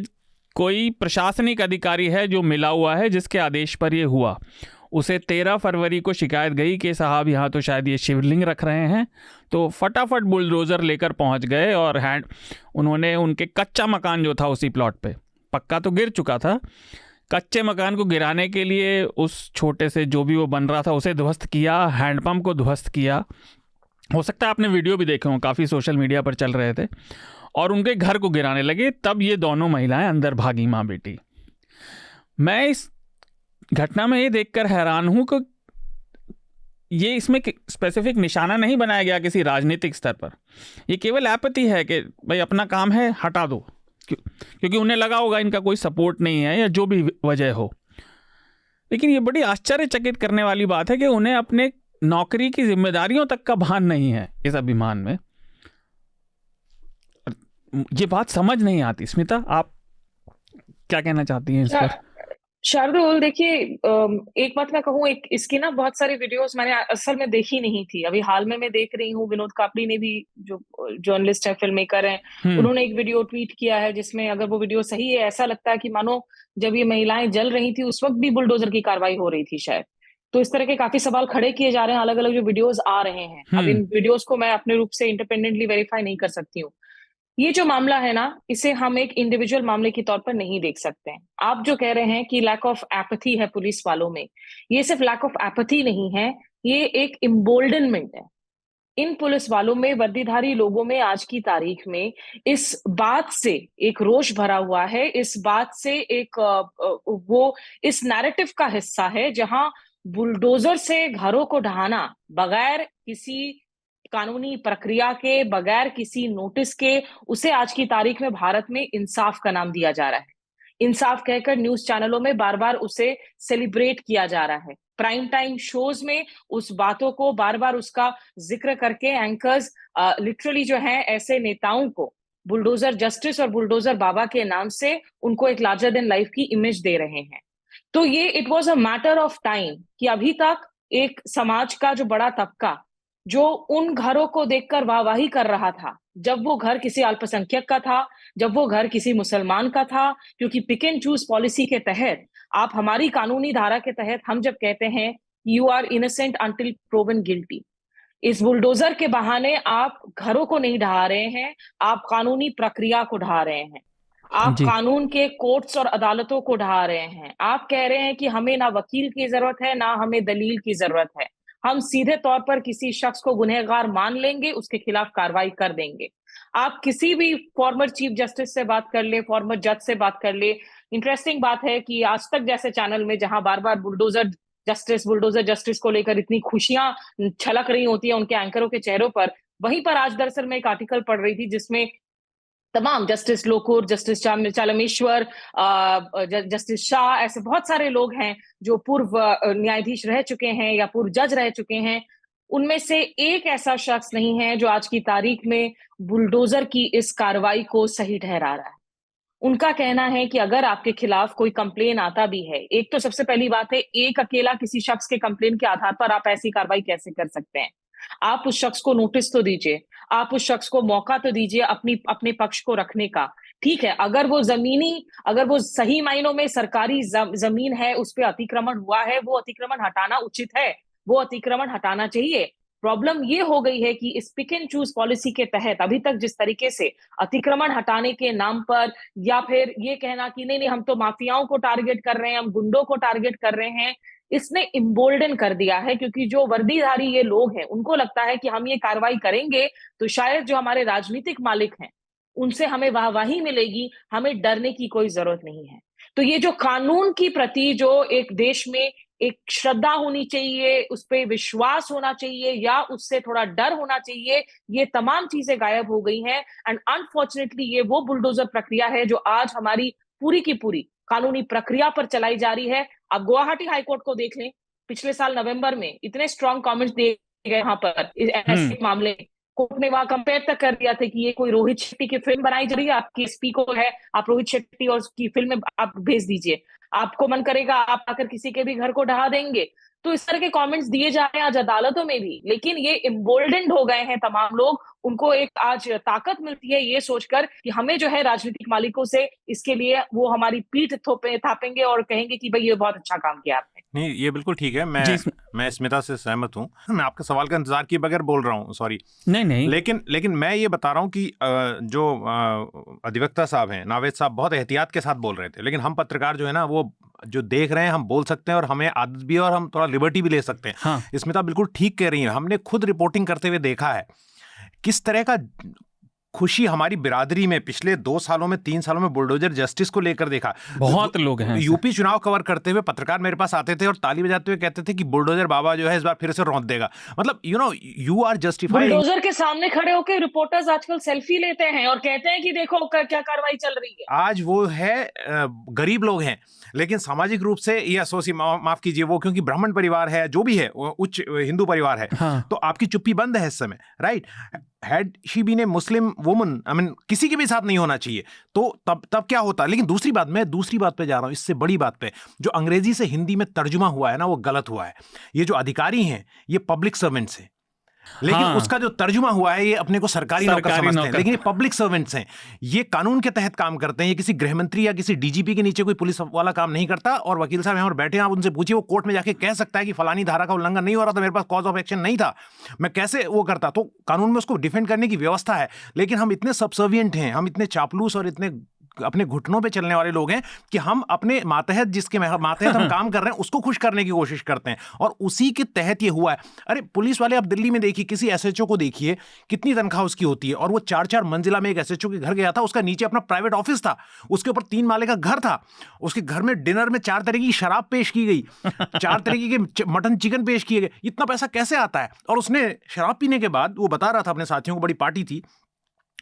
कोई प्रशासनिक अधिकारी है जो मिला हुआ है जिसके आदेश पर ये हुआ। उसे 13 फरवरी को शिकायत गई कि साहब यहाँ तो शायद ये शिवलिंग रख रहे हैं, तो फटाफट बुलडोज़र लेकर पहुँच गए और उन्होंने उनके कच्चा मकान जो था उसी प्लॉट पे, पक्का तो गिर चुका था, कच्चे मकान को गिराने के लिए उस छोटे से जो भी वो बन रहा था उसे ध्वस्त किया, हैंडपम्प को ध्वस्त किया। हो सकता है आपने वीडियो भी देखे हों, काफ़ी सोशल मीडिया पर चल रहे थे, और उनके घर को गिराने लगे। तब ये दोनों महिलाएं अंदर भागी, माँ बेटी। मैं इस घटना में ये देखकर हैरान हूं कि ये इसमें स्पेसिफिक निशाना नहीं बनाया गया किसी राजनीतिक स्तर पर, ये केवल आपत्ति है कि भाई अपना काम है हटा दो, क्योंकि उन्हें लगा होगा इनका कोई सपोर्ट नहीं है या जो भी वजह हो। लेकिन ये बड़ी आश्चर्यचकित करने वाली बात है कि उन्हें अपने नौकरी की जिम्मेदारियों तक का भान नहीं है इस अभिमान में। ये बात समझ नहीं आती। स्मिता, आप क्या कहना चाहती हैं इस पर? शार्दुल, देखिए, एक बात मैं कहूँ, एक इसकी ना बहुत सारी वीडियोस मैंने असल में देखी नहीं थी, अभी हाल में मैं देख रही हूँ। विनोद कापड़ी ने भी, जो जर्नलिस्ट है, फिल्म मेकर हैं, उन्होंने एक वीडियो ट्वीट किया है जिसमें, अगर वो वीडियो सही है, ऐसा लगता है कि मानो जब ये महिलाएं जल रही थी उस वक्त भी बुलडोजर की कार्रवाई हो रही थी शायद। तो इस तरह के काफी सवाल खड़े किए जा रहे हैं, अलग अलग जो वीडियोस आ रहे हैं। अब इन वीडियोस को मैं अपने रूप से इंडिपेंडेंटली वेरीफाई नहीं कर सकती हूँ। ये जो मामला है ना, इसे हम एक इंडिविजुअल मामले के तौर पर नहीं देख सकते हैं। आप जो कह रहे हैं कि लैक ऑफ एपैथी है पुलिस वालों में, ये सिर्फ लैक ऑफ एपैथी नहीं है, ये एक इम्बोल्डनमेंट है। इन पुलिस वालों में, वर्दीधारी लोगों में आज की तारीख में इस बात से एक रोष भरा हुआ है, इस बात से एक वो इस नैरेटिव का हिस्सा है जहां बुलडोजर से घरों को ढहाना बगैर किसी कानूनी प्रक्रिया के, बगैर किसी नोटिस के, उसे आज की तारीख में भारत में इंसाफ का नाम दिया जा रहा है। इंसाफ कहकर न्यूज चैनलों में बार बार उसे सेलिब्रेट किया जा रहा है। प्राइम टाइम शोज में उस बातों को बार बार उसका जिक्र करके एंकर्स लिटरली जो है ऐसे नेताओं को बुलडोजर जस्टिस और बुलडोजर बाबा के नाम से उनको एक लार्जर देन लाइफ की इमेज दे रहे हैं। तो ये it was a matter of time कि अभी तक एक समाज का जो बड़ा तबका जो उन घरों को देखकर वाहवाही कर रहा था, जब वो घर किसी अल्पसंख्यक का था, जब वो घर किसी मुसलमान का था, क्योंकि पिक एंड चूज पॉलिसी के तहत, आप हमारी कानूनी धारा के तहत हम जब कहते हैं you are innocent until proven guilty, इस बुलडोजर के बहाने आप घरों को नहीं ढहा रहे हैं, आप कानूनी प्रक्रिया को ढहा रहे हैं, आप कानून के कोर्ट्स और अदालतों को ढहा रहे हैं। आप कह रहे हैं कि हमें ना वकील की जरूरत है, ना हमें दलील की जरूरत है, हम सीधे तौर पर किसी शख्स को गुनहगार मान लेंगे, उसके खिलाफ कार्रवाई कर देंगे। आप किसी भी फॉर्मर चीफ जस्टिस से बात कर ले, फॉर्मर जज से बात कर ले। इंटरेस्टिंग बात है कि आज तक जैसे चैनल में जहां बार बार बुलडोजर जस्टिस को लेकर इतनी खुशियां छलक रही होती है उनके एंकरों के चेहरों पर, वहीं पर आज दरअसल मैं एक आर्टिकल पढ़ रही थी जिसमें तमाम justice Lokur, justice Chelameswar, justice Shah, ऐसे बहुत सारे लोग हैं जो पूर्व न्यायाधीश रह चुके हैं या पूर्व जज रह चुके हैं। उनमें से एक ऐसा शख्स नहीं है जो आज की तारीख में बुलडोजर की इस कार्रवाई को सही ठहरा रहा है। उनका कहना है कि अगर आपके खिलाफ कोई कंप्लेन आता भी है, एक तो सबसे पहली बात है, एक अकेला किसी शख्स के कंप्लेन के आधार पर आप ऐसी कार्रवाई कैसे कर सकते हैं। आप उस शख्स को नोटिस तो दीजिए, आप उस शख्स को मौका तो दीजिए अपने पक्ष को रखने का। ठीक है, अगर वो सही मायनों में सरकारी जमीन है, उस पर अतिक्रमण हुआ है, वो अतिक्रमण हटाना उचित है, वो अतिक्रमण हटाना चाहिए। प्रॉब्लम ये हो गई है कि इस पिक एंड चूज पॉलिसी के तहत अभी तक जिस तरीके से अतिक्रमण हटाने के नाम पर, या फिर ये कहना कि नहीं हम तो माफियाओं को टारगेट कर रहे हैं, हम गुंडों को टारगेट कर रहे हैं, इसने इम्बोल्डन कर दिया है। क्योंकि जो वर्दीधारी ये लोग हैं, उनको लगता है कि हम ये कार्रवाई करेंगे तो शायद जो हमारे राजनीतिक मालिक हैं उनसे हमें वाहवाही मिलेगी, हमें डरने की कोई जरूरत नहीं है। तो ये जो कानून की प्रति जो एक देश में एक श्रद्धा होनी चाहिए, उस पर विश्वास होना चाहिए, या उससे थोड़ा डर होना चाहिए, ये तमाम चीजें गायब हो गई हैं। एंड अनफॉर्चुनेटली ये वो बुलडोजर प्रक्रिया है जो आज हमारी पूरी की पूरी कानूनी प्रक्रिया पर चलाई जा रही है। अब गुवाहाटी हाईकोर्ट को देख लें, पिछले साल नवंबर में इतने स्ट्रॉन्ग कमेंट्स दिए गए वहां पर ऐसे मामले, कोर्ट ने वहां कंपेयर तक कर दिया था कि ये कोई रोहित शेट्टी की फिल्म बनाई जा रही है, आपकी एसपी को है, आप रोहित शेट्टी और उसकी फिल्म आप भेज दीजिए, आपको मन करेगा आप आकर किसी के भी घर को ढहा देंगे। तो इस तरह के कमेंट्स दिए जा रहे हैं आज अदालतों में भी। लेकिन ये इम्बोल्डेंड हो गए हैं तमाम लोग, उनको एक आज ताकत मिलती है ये सोचकर कि हमें जो है राजनीतिक मालिकों से इसके लिए वो हमारी पीठ थापेंगे और कहेंगे कि भाई ये बहुत अच्छा काम किया आपने। नहीं, ये बिल्कुल ठीक है। मैं स्मिता से सहमत हूँ। मैं आपके सवाल का इंतजार किए बगैर बोल रहा हूँ, सॉरी। नहीं, लेकिन मैं ये बता रहा हूँ कि जो अधिवक्ता साहब हैं, नावेद साहब, बहुत एहतियात के साथ बोल रहे थे। लेकिन हम पत्रकार जो है ना, वो जो देख रहे हैं, हम बोल सकते हैं और हमें आदत भी है और हम थोड़ा लिबर्टी भी ले सकते हैं। हाँ। स्मिता बिल्कुल ठीक कह रही है। हमने खुद रिपोर्टिंग करते हुए देखा है किस तरह का खुशी हमारी बिरादरी में पिछले 2 सालों में 3 सालों में बुलडोजर जस्टिस को लेकर देखा। बहुत लोग हैं। यूपी चुनाव कवर करते हुए पत्रकार मेरे पास आते थे और ताली बजाते हुए कहते थे कि बुलडोजर बाबा जो है इस बार फिर से रौंद देगा। मतलब यू आर जस्टिफाइंग। बुलडोजर के सामने खड़े होकर रिपोर्टर्स आजकल सेल्फी लेते हैं और कहते हैं कि देखो क्या कार्रवाई चल रही है। आज वो है गरीब लोग हैं, लेकिन सामाजिक रूप से ये माफ कीजिए, वो क्योंकि ब्राह्मण परिवार है, जो भी है, उच्च हिंदू परिवार है। हाँ। तो आपकी चुप्पी बंद है इस समय, right? Had she been a Muslim woman, I mean किसी के भी साथ नहीं होना चाहिए, तो तब क्या होता। लेकिन दूसरी बात पे जा रहा हूं, इससे बड़ी बात पे, जो अंग्रेजी से हिंदी में तर्जुमा हुआ है ना, वो गलत हुआ है। ये जो अधिकारी हैं, ये पब्लिक सर्वेंट्स हैं, लेकिन हाँ। उसका जो तर्जुमा हुआ है, ये अपने को सरकारी नौकर समझते हैं, लेकिन ये पब्लिक सर्वेंट्स हैं। ये कानून के तहत काम करते हैं। ये किसी गृह मंत्री या किसी डीजीपी के नीचे कोई पुलिस वाला काम नहीं करता। और वकील साहब यहाँ पर बैठे हैं, आप उनसे पूछिए, वो कोर्ट में जाके कह सकता है कि फलानी धारा का उल्लंघन नहीं हो रहा था, मेरे पास कॉज ऑफ एक्शन नहीं था, मैं कैसे वो करता। तो कानून में उसको डिफेंड करने की व्यवस्था है। लेकिन हम इतने सबसर्विएंट हैं, हम इतने चापलूस और इतने अपने घुटनों पे चलने वाले लोग हैं कि हम अपने मातहत, जिसके मातहत हम काम कर रहे हैं, उसको खुश करने की कोशिश करते हैं, और उसी के तहत ये हुआ है। अरे पुलिस वाले, आप दिल्ली में देखिए, किसी एसएचओ को देखिए कितनी तनख्वाह उसकी होती है, और वो 4-4 मंजिला में एक एसएचओ के घर गया था, उसका नीचे अपना प्राइवेट ऑफिस था, उसके ऊपर 3 माले का घर था, उसके घर में डिनर में 4 तरह की शराब पेश की गई, 4 तरीके के मटन चिकन पेश किए गए। इतना पैसा कैसे आता है? और उसने शराब पीने के बाद वो बता रहा था अपने साथियों को, बड़ी पार्टी थी,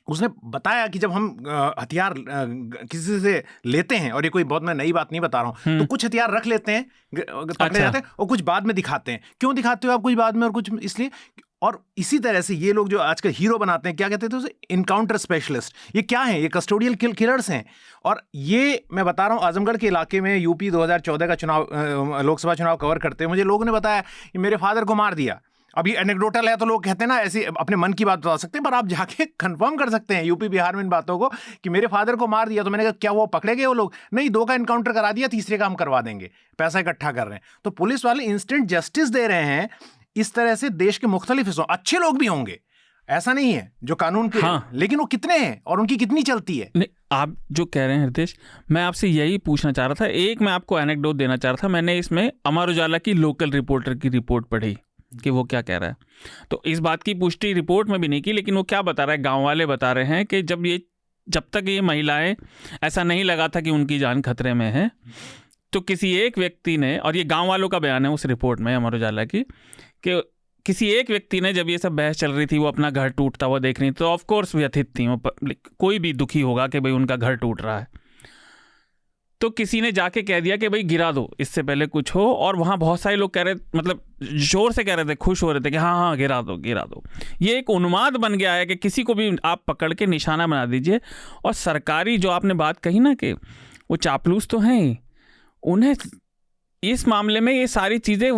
उसने बताया कि जब हम हथियार किसी से लेते हैं, और ये कोई बहुत मैं नई बात नहीं बता रहा हूँ, तो कुछ हथियार रख लेते हैं, पकड़े जाते हैं, और कुछ बाद में दिखाते हैं। क्यों दिखाते हो आप कुछ बाद में और कुछ इसलिए? और इसी तरह से ये लोग जो आजकल हीरो बनाते हैं, क्या कहते थे उसे, इनकाउंटर स्पेशलिस्ट। ये क्या है? ये कस्टोडियल किलर्स हैं। और ये मैं बता रहा हूँ, आजमगढ़ के इलाके में यूपी 2014 का चुनाव, लोकसभा चुनाव कवर करते हैं, मुझे लोगों ने बताया कि मेरे फादर को मार दिया। अब ये एनेक्डोटल है, तो लोग कहते हैं ना, ऐसे अपने मन की बात बता सकते हैं, पर आप जाके कंफर्म कर सकते हैं यूपी बिहार में इन बातों को कि मेरे फादर को मार दिया। तो मैंने कहा क्या वो पकड़े गए वो लोग? नहीं, 2 का इनकाउंटर करा दिया, तीसरे का हम करवा देंगे, पैसा इकट्ठा कर रहे हैं। तो पुलिस वाले इंस्टेंट जस्टिस दे रहे हैं। इस तरह से देश के मुख्तलिफ हिस्सों, अच्छे लोग भी होंगे, ऐसा नहीं है जो कानून के, हाँ। लेकिन वो कितने हैं और उनकी कितनी चलती है? नहीं, आप जो कह रहे हैं हृदेश, मैं आपसे यही पूछना चाह रहा था। एक मैं आपको एनेक्डोट देना चाह रहा था। मैंने इसमें अमर उजाला की लोकल रिपोर्टर की रिपोर्ट पढ़ी कि वो क्या कह रहा है। तो इस बात की पुष्टि रिपोर्ट में भी नहीं की, लेकिन वो क्या बता रहा है, गांव वाले बता रहे हैं कि जब तक ये महिलाएं, ऐसा नहीं लगा था कि उनकी जान खतरे में है, तो किसी एक व्यक्ति ने, और ये गांव वालों का बयान है उस रिपोर्ट में अमर उजाला की, कि किसी एक व्यक्ति ने, जब ये सब बहस चल रही थी, वो अपना घर टूटता हुआ देख रही, तो ऑफ कोर्स व्यथित थी वो, कोई भी दुखी होगा कि भाई उनका घर टूट रहा है। तो किसी ने जाके कह दिया कि भाई गिरा दो, इससे पहले कुछ हो। और वहाँ बहुत सारे लोग कह रहे, मतलब जोर से कह रहे थे, खुश हो रहे थे कि हाँ हाँ गिरा दो गिरा दो। ये एक उन्माद बन गया है कि किसी को भी आप पकड़ के निशाना बना दीजिए। और सरकारी, जो आपने बात कही ना कि वो चापलूस तो हैं, उन्हें इस मामले में ये सारी चीज़ें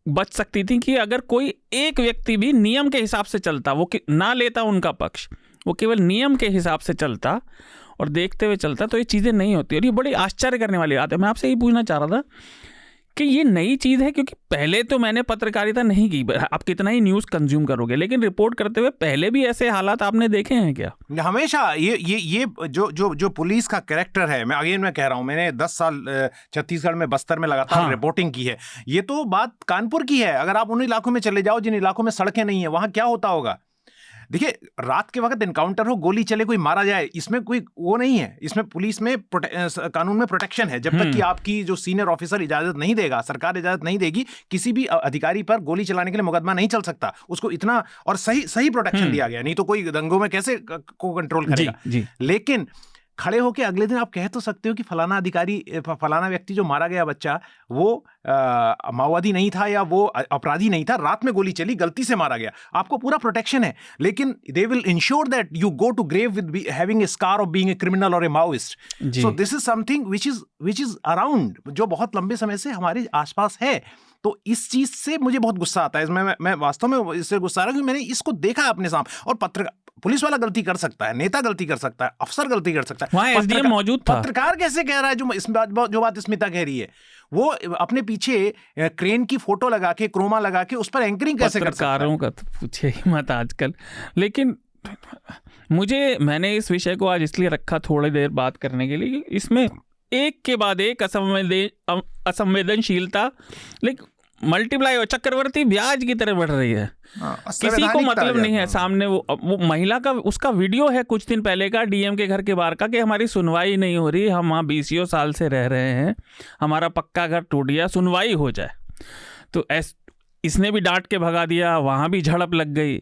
बच सकती थी कि अगर कोई एक व्यक्ति भी नियम के हिसाब से चलता, वो ना लेता उनका पक्ष, वो केवल नियम के हिसाब से चलता और देखते हुए चलता, तो ये चीज़ें नहीं होती। और ये बड़ी आश्चर्य करने वाली बात है। मैं आपसे यही पूछना चाह रहा था कि ये नई चीज़ है, क्योंकि पहले तो मैंने पत्रकारिता नहीं की, आप कितना ही न्यूज़ कंज्यूम करोगे, लेकिन रिपोर्ट करते हुए पहले भी ऐसे हालात आपने देखे हैं क्या? हमेशा ये जो पुलिस का कैरेक्टर है, मैं कह रहा हूँ, मैंने 10 साल छत्तीसगढ़ में, बस्तर में लगातार रिपोर्टिंग की है। ये तो बात कानपुर की है। अगर आप उन इलाकों में चले जाओ जिन इलाकों में सड़कें नहीं है, वहां क्या होता होगा। देखिए, रात के वक्त इनकाउंटर हो, गोली चले, कोई मारा जाए, इसमें कोई वो नहीं है। इसमें पुलिस में कानून में प्रोटेक्शन है। जब तक कि आपकी जो सीनियर ऑफिसर इजाजत नहीं देगा, सरकार इजाजत नहीं देगी, किसी भी अधिकारी पर गोली चलाने के लिए मुकदमा नहीं चल सकता। उसको इतना और सही प्रोटेक्शन दिया गया, नहीं तो कोई दंगों में कैसे को कंट्रोल करेगा। लेकिन खड़े होके अगले दिन आप कह तो सकते हो कि फलाना अधिकारी, फलाना व्यक्ति जो मारा गया बच्चा, वो माओवादी नहीं था या वो अपराधी नहीं था, रात में गोली चली, गलती से मारा गया, आपको पूरा प्रोटेक्शन है। लेकिन they will ensure that you go to grave with having a scar of being a criminal और a Maoist. So this is something which is around, जो बहुत लंबे समय से हमारे आसपास है। तो इस चीज से मुझे बहुत गुस्सा आता है। मैं वास्तव में इससे गुस्सा आ रहा हूं कि मैंने इसको देखा है अपने सामने। और पुलिस वाला गलती कर सकता है, नेता गलती कर सकता है, अफसर गलती कर सकता है, वहां एसडीएम मौजूद था। पत्रकार कैसे कह रहा है जो बात स्मिता कह रही है, वो अपने पीछे क्रेन की फोटो लगा के, क्रोमा लगा के उस पर एंकरिंग कैसे कर सकता है? पत्रकारों का तो पूछे ही मत आजकल। लेकिन मैंने इस विषय को आज इसलिए रखा थोड़ी देर बात करने के लिए, इसमें एक के बाद एक असंवेदनशीलता लेकिन मल्टीप्लाई, चक्रवर्ती ब्याज की तरह बढ़ रही है। किसी को मतलब नहीं है। सामने वो महिला का, उसका वीडियो है कुछ दिन पहले का, डीएम के घर के बाहर का, कि हमारी सुनवाई नहीं हो रही, हम वहाँ 20 साल से रह रहे हैं, हमारा पक्का घर टूट गया, सुनवाई हो जाए। तो इसने भी डांट के भगा दिया, वहाँ भी झड़प लग गई,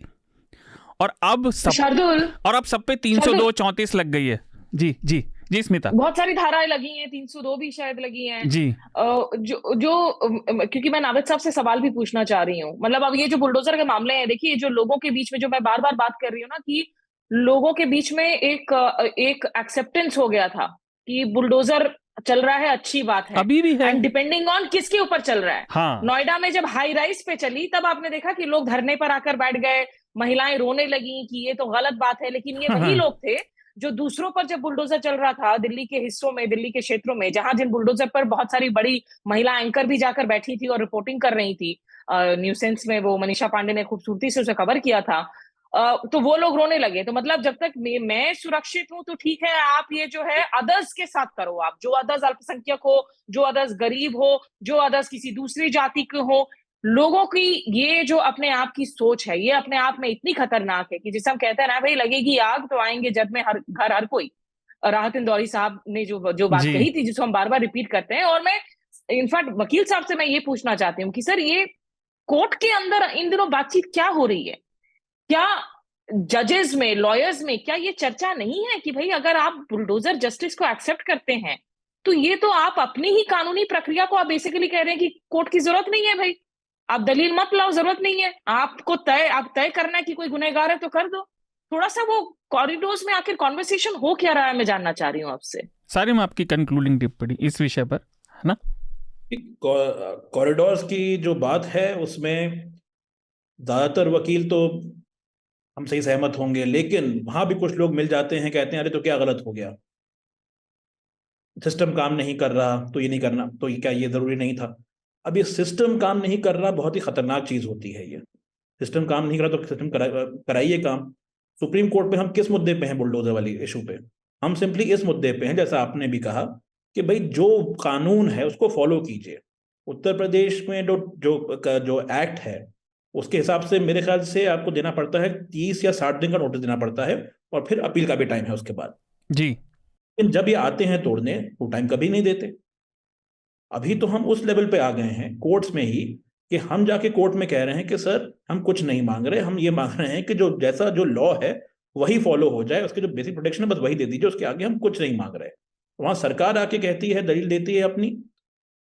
और अब सब पे 302-34 लग गई है। जी स्मिता, बहुत सारी धाराएं लगी हैं, 302 भी शायद लगी हैं जी। क्योंकि मैं नाविद साहब से सवाल भी पूछना चाह रही हूँ। मतलब अब ये जो बुलडोजर के मामले हैं, देखिए, जो लोगों के बीच में, जो मैं बार बार बात कर रही हूँ ना, कि लोगों के बीच में एक एक्सेप्टेंस हो गया था कि बुलडोजर चल रहा है, अच्छी बात है, अभी भी है, एंड डिपेंडिंग ऑन किसके ऊपर चल रहा है। हाँ। नोएडा में जब हाई राइज पे चली, तब आपने देखा कि लोग धरने पर आकर बैठ गए, महिलाएं रोने लगी कि ये तो गलत बात है। लेकिन ये वही लोग थे जो दूसरों पर जब बुलडोजर चल रहा था, दिल्ली के हिस्सों में, दिल्ली के क्षेत्रों में, जहां जिन बुलडोजर पर बहुत सारी बड़ी महिला एंकर भी जाकर बैठी थी और रिपोर्टिंग कर रही थी, न्यूज सेंस में वो मनीषा पांडे ने खूबसूरती से उसे कवर किया था, तो वो लोग रोने लगे। तो मतलब जब तक मैं सुरक्षित हूं तो ठीक है, आप ये जो है अदर्स के साथ करो, आप जो अदर्स अल्पसंख्यक हो, जो अदर्स गरीब हो, जो अदर्स किसी दूसरी जाति के हो, लोगों की ये जो अपने आप की सोच है, ये अपने आप में इतनी खतरनाक है कि जिसे हम कहते हैं ना, भाई लगेगी आग तो आएंगे जब में हर कोई। राहत इंदौरी साहब ने जो बात कही थी, जिसको हम बार बार रिपीट करते हैं। और मैं इनफैक्ट वकील साहब से मैं ये पूछना चाहती हूँ कि सर, ये कोर्ट के अंदर इन दिनों बातचीत क्या हो रही है? क्या जजेस में, लॉयर्स में, क्या ये चर्चा नहीं है कि भाई अगर आप बुलडोजर जस्टिस को एक्सेप्ट करते हैं, तो ये तो आप अपनी ही कानूनी प्रक्रिया को आप बेसिकली कह रहे हैं कि कोर्ट की जरूरत नहीं है, भाई आप दलील मत लाओ, जरूरत नहीं है, आप तय करना है कि कोई गुनहगार है तो कर दो। थोड़ा सा वो कॉरिडोर्स में आखिर कॉन्वर्सेशन हो क्या रहा है, मैं जानना चाह रही हूँ आपसे। सारिम, आपकी कंक्लूडिंग टिप्पणी इस विषय पर, है ना? कॉरिडोर्स की जो बात है, उसमें ज्यादातर वकील तो हमसे ही सहमत होंगे, लेकिन वहां भी कुछ लोग मिल जाते हैं, कहते हैं अरे तो क्या गलत हो गया, सिस्टम काम नहीं कर रहा तो ये नहीं करना, तो क्या ये जरूरी नहीं था? अब ये सिस्टम काम नहीं कर रहा बहुत ही खतरनाक चीज होती है। ये सिस्टम काम नहीं कर रहा तो सिस्टम कराइए काम। सुप्रीम कोर्ट पे हम किस मुद्दे पे हैं? बुलडोजर वाली इशू पे हम सिंपली इस मुद्दे पे हैं, जैसा आपने भी कहा, कि भाई जो कानून है उसको फॉलो कीजिए। उत्तर प्रदेश में जो एक्ट है, उसके हिसाब से मेरे ख्याल से आपको देना पड़ता है 30 या 60 दिन का नोटिस देना पड़ता है, और फिर अपील का भी टाइम है उसके बाद जी। लेकिन जब ये आते हैं तोड़ने, वो टाइम कभी नहीं देते। अभी तो हम उस लेवल पे आ गए हैं कोर्ट्स में ही कि हम जाके कोर्ट में कह रहे हैं कि सर हम कुछ नहीं मांग रहे, हम ये मांग रहे हैं कि जो लॉ है वही फॉलो हो जाए, उसके जो बेसिक प्रोटेक्शन है बस वही दे दीजिए, उसके आगे हम कुछ नहीं मांग रहे। वहां सरकार आके कहती है, दलील देती है अपनी,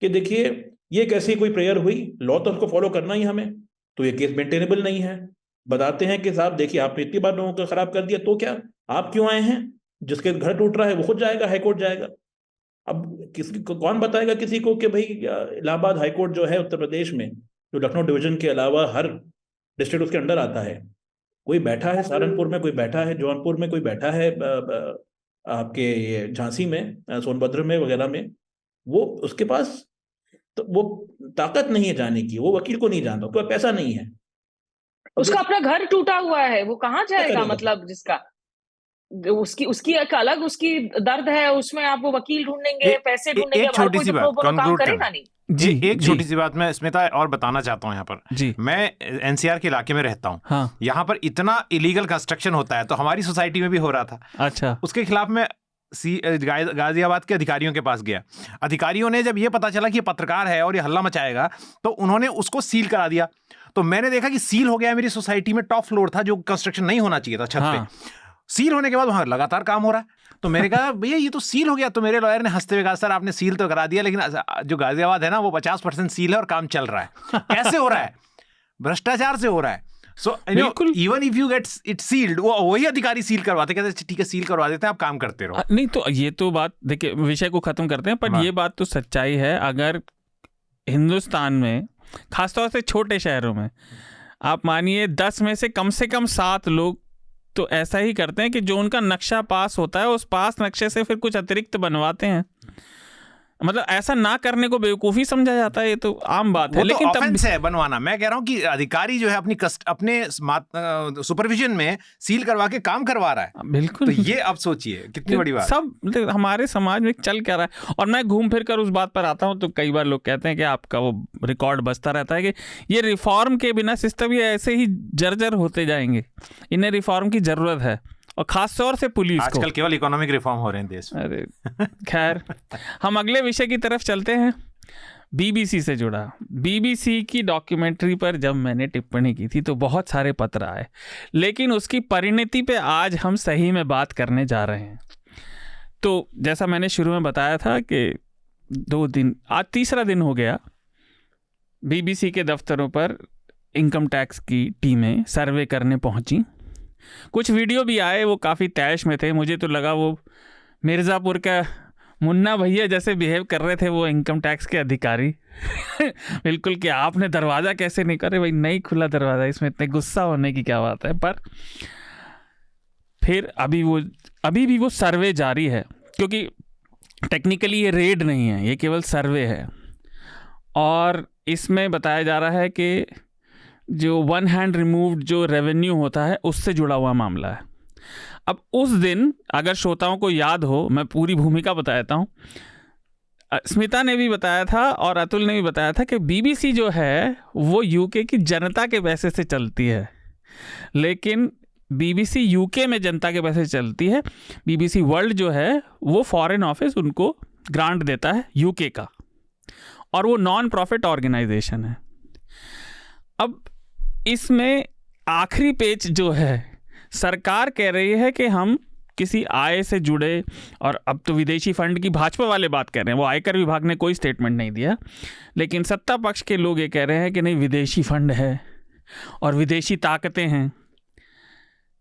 कि देखिए ये कैसी कोई प्रेयर हुई, लॉ तो उसको फॉलो करना ही हमें, तो ये केस मेंटेनेबल नहीं है। बताते हैं कि साहब देखिए आपने इतनी बार लोगों को खराब कर दिया, तो क्या आप क्यों आए हैं? जिसके घर टूट रहा है वो खुद जाएगा, हाईकोर्ट जाएगा। अब किसी को कौन बताएगा किसी को कि भाई इलाहाबाद हाईकोर्ट जो है उत्तर प्रदेश में, जो लखनऊ डिवीजन के अलावा हर डिस्ट्रिक्ट उसके अंडर आता है, कोई बैठा है सहारनपुर में, कोई बैठा है जौनपुर में, कोई बैठा है आपके ये झांसी में, सोनभद्र में वगैरह में, वो उसके पास तो वो ताकत नहीं है जाने की, वो वकील को नहीं जानता, उसके पास पैसा नहीं है, उसका अपना घर टूटा हुआ है, वो कहाँ जाएगा? मतलब जिसका उसकी एक अलग उसकी दर्द है, उसमें आप वो वकील ढूंढेंगे, पैसे ढूंढेंगे, एक छोटी सी बात काम करेगा नहीं। जी, एक छोटी सी बात मैं स्मिता और बताना चाहता हूँ यहाँ पर। जी, मैं एनसीआर के इलाके में रहता हूँ। हाँ, यहाँ पर इतना इलीगल कंस्ट्रक्शन होता है, तो हमारी सोसाइटी में भी हो रहा था। अच्छा, उसके खिलाफ मैं गाजियाबाद के अधिकारियों के पास गया। अधिकारियों ने जब ये पता चला कि ये पत्रकार है और ये हल्ला मचाएगा, तो उन्होंने उसको सील करा दिया। तो मैंने देखा कि सील हो गया। मेरी सोसाइटी में टॉप फ्लोर था, जो कंस्ट्रक्शन नहीं होना चाहिए था, छत पे। सील होने के बाद वहां लगातार काम हो रहा है। तो मैंने कहा भैया ये तो सील हो गया। तो मेरे लॉयर ने हंसते हुए कहा सर आपने सील तो करा दिया, लेकिन जो गाजियाबाद है ना वो 50% सील है और काम चल रहा है। कैसे हो रहा है? भ्रष्टाचार से हो रहा है। So even if you get it sealed, वो वही अधिकारी सील करवाते, कहते ठीक है सील करवा देते हैं, आप काम करते रहो। नहीं तो ये तो बात देखिए, विषय को खत्म करते हैं, पर ये बात तो सच्चाई है। अगर हिंदुस्तान में खासतौर से छोटे शहरों में आप मानिए 10 में से कम 7 लोग तो ऐसा ही करते हैं कि जो उनका नक्शा पास होता है उस पास नक्शे से फिर कुछ अतिरिक्त बनवाते हैं। मतलब ऐसा ना करने को बेवकूफ़ी समझा जाता है, ये तो आम बात है। लेकिन तब है बनवाना। मैं कह रहा हूँ कि अधिकारी जो है अपने सुपरविजन में सील करवा के काम करवा रहा है। बिल्कुल। तो ये आप सोचिए कितनी बड़ी बात। सब हमारे समाज में चल क्या रहा है। और मैं घूम फिर कर उस बात पर आता हूँ तो कई बार लोग कहते हैं कि आपका वो रिकॉर्ड बचता रहता है कि ये रिफॉर्म के बिना सिस्टम ये ऐसे ही जर्जर होते जाएंगे, इन्हें रिफॉर्म की जरूरत है। और खास तौर से पुलिस को आजकल केवल इकोनॉमिक रिफॉर्म हो रहे हैं देश में। अरे खैर, हम अगले विषय की तरफ चलते हैं। बीबीसी से जुड़ा, बीबीसी की डॉक्यूमेंट्री पर जब मैंने टिप्पणी की थी तो बहुत सारे पत्र आए, लेकिन उसकी परिणति पे आज हम सही में बात करने जा रहे हैं। तो जैसा मैंने शुरू में बताया था कि 2 दिन, आज तीसरा दिन हो गया, बीबीसी के दफ्तरों पर इनकम टैक्स की टीमें सर्वे करने पहुंची। कुछ वीडियो भी आए, वो काफ़ी तैश में थे। मुझे तो लगा वो मिर्ज़ापुर का मुन्ना भैया जैसे बिहेव कर रहे थे वो इनकम टैक्स के अधिकारी। बिल्कुल कि आपने दरवाज़ा कैसे नहीं करे, भाई नहीं खुला दरवाज़ा, इसमें इतने गुस्सा होने की क्या बात है। पर फिर अभी भी वो सर्वे जारी है, क्योंकि टेक्निकली ये रेड नहीं है, ये केवल सर्वे है। और इसमें बताया जा रहा है कि जो वन हैंड रिमूव्ड जो रेवेन्यू होता है उससे जुड़ा हुआ मामला है। अब उस दिन, अगर श्रोताओं को याद हो, मैं पूरी भूमिका बता देता हूँ। स्मिता ने भी बताया था और अतुल ने भी बताया था कि बीबीसी जो है वो यूके की जनता के पैसे से चलती है, लेकिन बीबीसी यूके में जनता के पैसे से चलती है। बीबीसी वर्ल्ड जो है वो फॉरेन ऑफिस उनको ग्रांट देता है यूके का, और वो नॉन प्रॉफिट ऑर्गेनाइजेशन है। अब इसमें आखिरी पेच जो है, सरकार कह रही है कि हम किसी आय से जुड़े, और अब तो विदेशी फंड की भाजपा वाले बात कर रहे हैं, वो आयकर विभाग ने कोई स्टेटमेंट नहीं दिया, लेकिन सत्ता पक्ष के लोग ये कह रहे हैं कि नहीं विदेशी फंड है और विदेशी ताकतें हैं।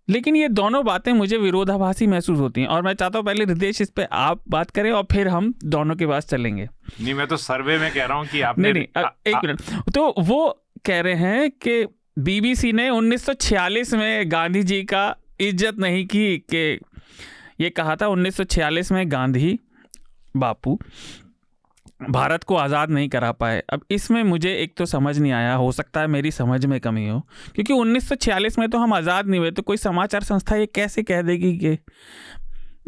लेकिन ये दोनों बातें मुझे विरोधाभासी महसूस होती हैं, और मैं चाहता हूँ पहले रितेश इस पे आप बात करें और फिर हम दोनों के पास चलेंगे। नहीं, मैं तो सर्वे में कह रहा हूँ कि आपने नहीं, एक मिनट। तो वो कह रहे हैं कि बीबीसी ने 1946 में गांधी जी का इज्जत नहीं की, कि ये कहा था 1946 में गांधी बापू भारत को आज़ाद नहीं करा पाए। अब इसमें मुझे एक तो समझ नहीं आया, हो सकता है मेरी समझ में कमी हो, क्योंकि 1946 में तो हम आज़ाद नहीं हुए, तो कोई समाचार संस्था ये कैसे कह देगी कि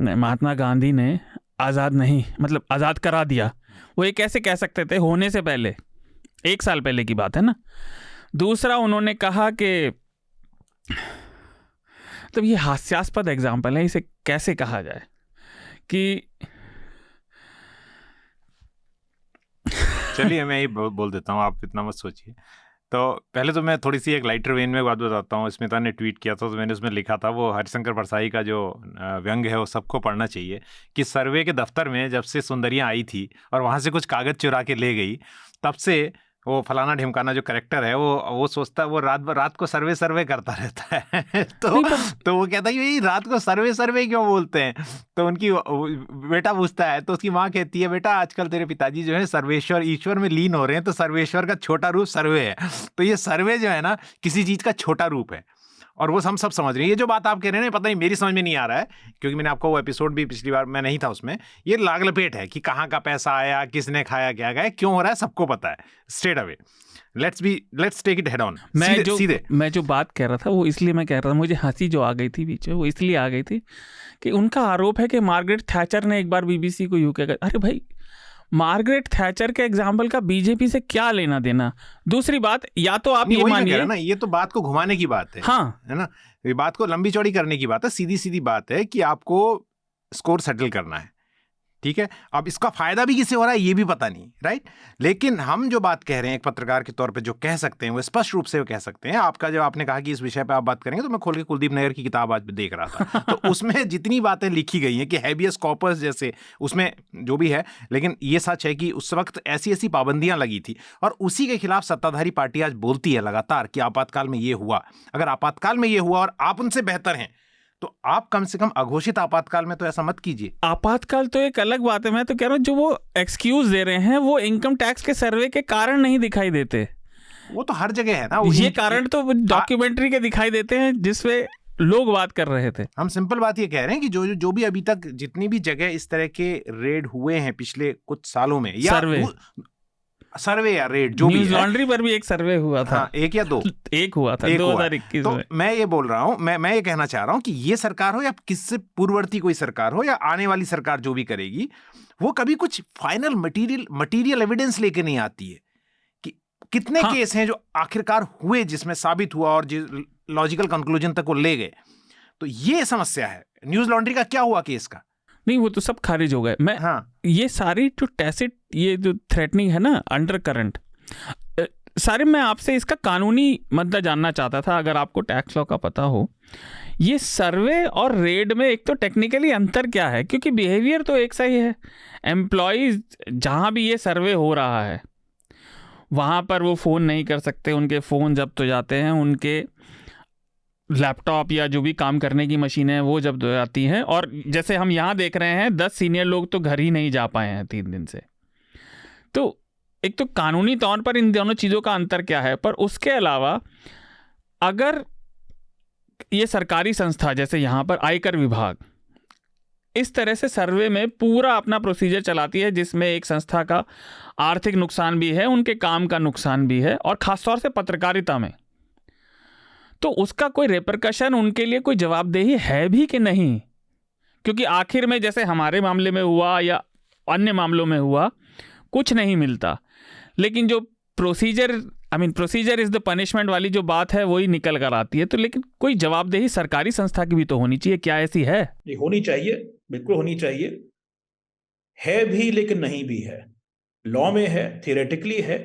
महात्मा गांधी ने आज़ाद नहीं, मतलब आज़ाद करा दिया? वो ये कैसे कह सकते थे होने से पहले? 1 साल पहले की बात है ना। दूसरा, उन्होंने कहा कि तो ये हास्यास्पद एग्जाम्पल है, इसे कैसे कहा जाए कि चलिए मैं ही बोल देता हूँ, आप इतना मत सोचिए। तो पहले तो मैं थोड़ी सी एक लाइटर वेन में बात बताता हूँ। स्मिता ने ट्वीट किया था तो मैंने उसमें लिखा था, वो हरिशंकर परसाई का जो व्यंग है वो सबको पढ़ना चाहिए, कि सर्वे के दफ्तर में जब से सुंदरियाँ आई थी और वहाँ से कुछ कागज़ चुरा के ले गई, तब से वो फलाना ढिमकाना जो करेक्टर है वो सोचता है, वो रात को सर्वे करता रहता है तो वो कहता है कि ये रात को सर्वे क्यों बोलते हैं। तो उनकी बेटा पूछता है तो उसकी माँ कहती है, बेटा आजकल तेरे पिताजी जो है सर्वेश्वर ईश्वर में लीन हो रहे हैं, तो सर्वेश्वर का छोटा रूप सर्वे है। तो ये सर्वे जो है ना किसी चीज का छोटा रूप है, और वो हम सब समझ रहे हैं। ये जो बात आप कह रहे हैं पता नहीं मेरी समझ में नहीं आ रहा है, क्योंकि मैंने आपको वो एपिसोड भी पिछली बार मैं नहीं था उसमें, ये लाग लपेट है कि कहाँ का पैसा आया, किसने खाया, क्या गया, क्यों हो रहा है, सबको पता है straight away. Let's take it head on. मैं जो बात कह रहा था वो इसलिए मैं कह रहा था, मुझे हंसी जो आ गई थी बीच में वो इसलिए आ गई थी कि उनका आरोप है कि मार्गरेट थैचर ने एक बार बीबीसी को यूं कहा। अरे भाई, मार्गरेट थैचर के एग्जाम्पल का बीजेपी से क्या लेना देना। दूसरी बात, या तो आप ये मानिए ना, ये तो बात को घुमाने की बात है, हाँ है ना, ये बात को लंबी चौड़ी करने की बात है। सीधी बात है कि आपको स्कोर सेटल करना है, ठीक है। अब इसका फायदा भी किसे हो रहा है ये भी पता नहीं, राइट। लेकिन हम जो बात कह रहे हैं एक पत्रकार के तौर पे जो कह सकते हैं वो स्पष्ट रूप से वो कह सकते हैं। आपका जब आपने कहा कि इस विषय पे आप बात करेंगे, तो मैं खोल के कुलदीप नैयर की किताब आज देख रहा था तो उसमें जितनी बातें लिखी गई हैं कि हैबियस कॉर्पस जैसे, उसमें जो भी है, लेकिन ये सच है कि उस वक्त ऐसी पाबंदियां लगी थी, और उसी के खिलाफ सत्ताधारी पार्टी आज बोलती है लगातार कि आपातकाल में ये हुआ। अगर आपातकाल में ये हुआ और आप उनसे बेहतर हैं, तो आप कम से कम अघोषित आपातकाल में तो ऐसा मत कीजिए। आपातकाल तो एक अलग बात है। मैं तो कह रहा हूँ जो वो एक्सक्यूज दे रहे हैं वो इनकम टैक्स के सर्वे के कारण नहीं दिखाई देते। वो तो हर जगह है ना, ये कारण तो डॉक्यूमेंट्री के दिखाई देते हैं जिसमें लोग बात कर रहे थे। हम सिंपल बात ये कह रहे हैं कि जो भी अभी तक जितनी भी जगह इस तरह के रेड हुए हैं पिछले कुछ सालों में, या सर्वे या रेड जो भी है, न्यूज़ लॉन्ड्री पर भी एक सर्वे हुआ था। हाँ, एक या दो, एक हुआ था 2021 तो में। मैं ये बोल रहा हूँ, मैं ये कहना चाह रहा हूँ कि ये सरकार हो या किससे पूर्ववर्ती कोई सरकार हो या आने वाली सरकार जो भी करेगी, वो कभी कुछ फाइनल मटीरियल एविडेंस लेके नहीं आती है कि कितने केस हैं जो आखिरकार हुए जिसमें साबित हुआ और लॉजिकल कंक्लूजन तक वो ले गए। तो ये समस्या है। न्यूज़ लॉन्ड्री का क्या हुआ केस का? नहीं, वो तो सब खारिज हो गए। ये सारी जो टैसिट, ये जो थ्रेटनिंग है ना, अंडर करंट सारे, मैं आपसे इसका कानूनी मुद्दा जानना चाहता था। अगर आपको टैक्स लॉ का पता हो, ये सर्वे और रेड में एक तो टेक्निकली अंतर क्या है, क्योंकि बिहेवियर तो एक सा ही है। एम्प्लॉयज जहाँ भी ये सर्वे हो रहा है वहाँ पर वो फ़ोन नहीं कर सकते, उनके फ़ोन जब्त हो जाते हैं, उनके लैपटॉप या जो भी काम करने की मशीनें हैं वो जब आती हैं। और जैसे हम यहाँ देख रहे हैं 10 सीनियर लोग तो घर ही नहीं जा पाए हैं 3 दिन से। तो एक तो कानूनी तौर पर इन दोनों चीज़ों का अंतर क्या है, पर उसके अलावा अगर ये सरकारी संस्था जैसे यहाँ पर आयकर विभाग इस तरह से सर्वे में पूरा अपना प्रोसीजर चलाती है जिसमें एक संस्था का आर्थिक नुकसान भी है, उनके काम का नुकसान भी है, और ख़ासतौर से पत्रकारिता में, तो उसका कोई रेपरकशन, उनके लिए कोई जवाबदेही है भी कि नहीं? क्योंकि आखिर में जैसे हमारे मामले में हुआ या अन्य मामलों में हुआ, कुछ नहीं मिलता। लेकिन जो प्रोसीजर इज द पनिशमेंट वाली जो बात है वही निकल कर आती है। तो लेकिन कोई जवाबदेही सरकारी संस्था की भी तो होनी चाहिए। क्या ऐसी है? होनी चाहिए, बिल्कुल होनी चाहिए। है भी लेकिन नहीं भी है। लॉ में है, थियोरेटिकली है।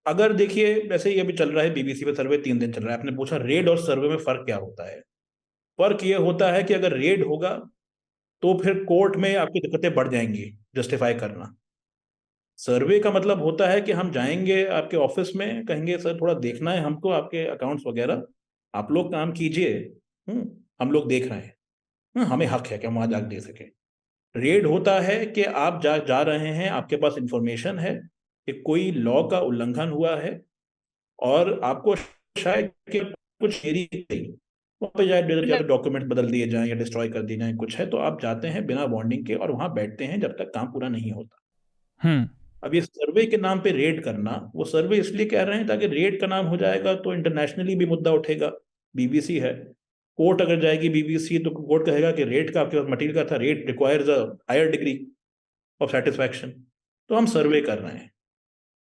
अगर देखिए वैसे ही अभी चल रहा है बीबीसी पे सर्वे 3 दिन चल रहा है। आपने पूछा रेड और सर्वे में फर्क क्या होता है? फर्क ये होता है कि अगर रेड होगा तो फिर कोर्ट में आपकी दिक्कतें बढ़ जाएंगी जस्टिफाई करना। सर्वे का मतलब होता है कि हम जाएंगे आपके ऑफिस में, कहेंगे सर थोड़ा देखना है हमको आपके अकाउंट्स वगैरह, आप लोग काम कीजिए, हम लोग देख रहे हैं, हमें हक है कि हम वहां जाके दे सके। रेड होता है कि आप जा रहे हैं, आपके पास इंफॉर्मेशन है कि कोई लॉ का उल्लंघन हुआ है और आपको शायद कि कुछ देरी गई, वहाँ पे जाए डॉक्यूमेंट बदल दिए जाएं या डिस्ट्रॉय कर दिए जाएं, कुछ है, तो आप जाते हैं बिना वार्निंग के और वहां बैठते हैं जब तक काम पूरा नहीं होता। अब ये सर्वे के नाम पे रेड करना, वो सर्वे इसलिए कह रहे हैं ताकि रेड का नाम हो जाएगा तो इंटरनेशनली भी मुद्दा उठेगा। बीबीसी है, कोर्ट अगर जाएगी बीबीसी तो कोर्ट कहेगा कि रेड का आपके पास मटीरियल का था, raid requires a higher degree of satisfaction, तो हम सर्वे कर रहे हैं।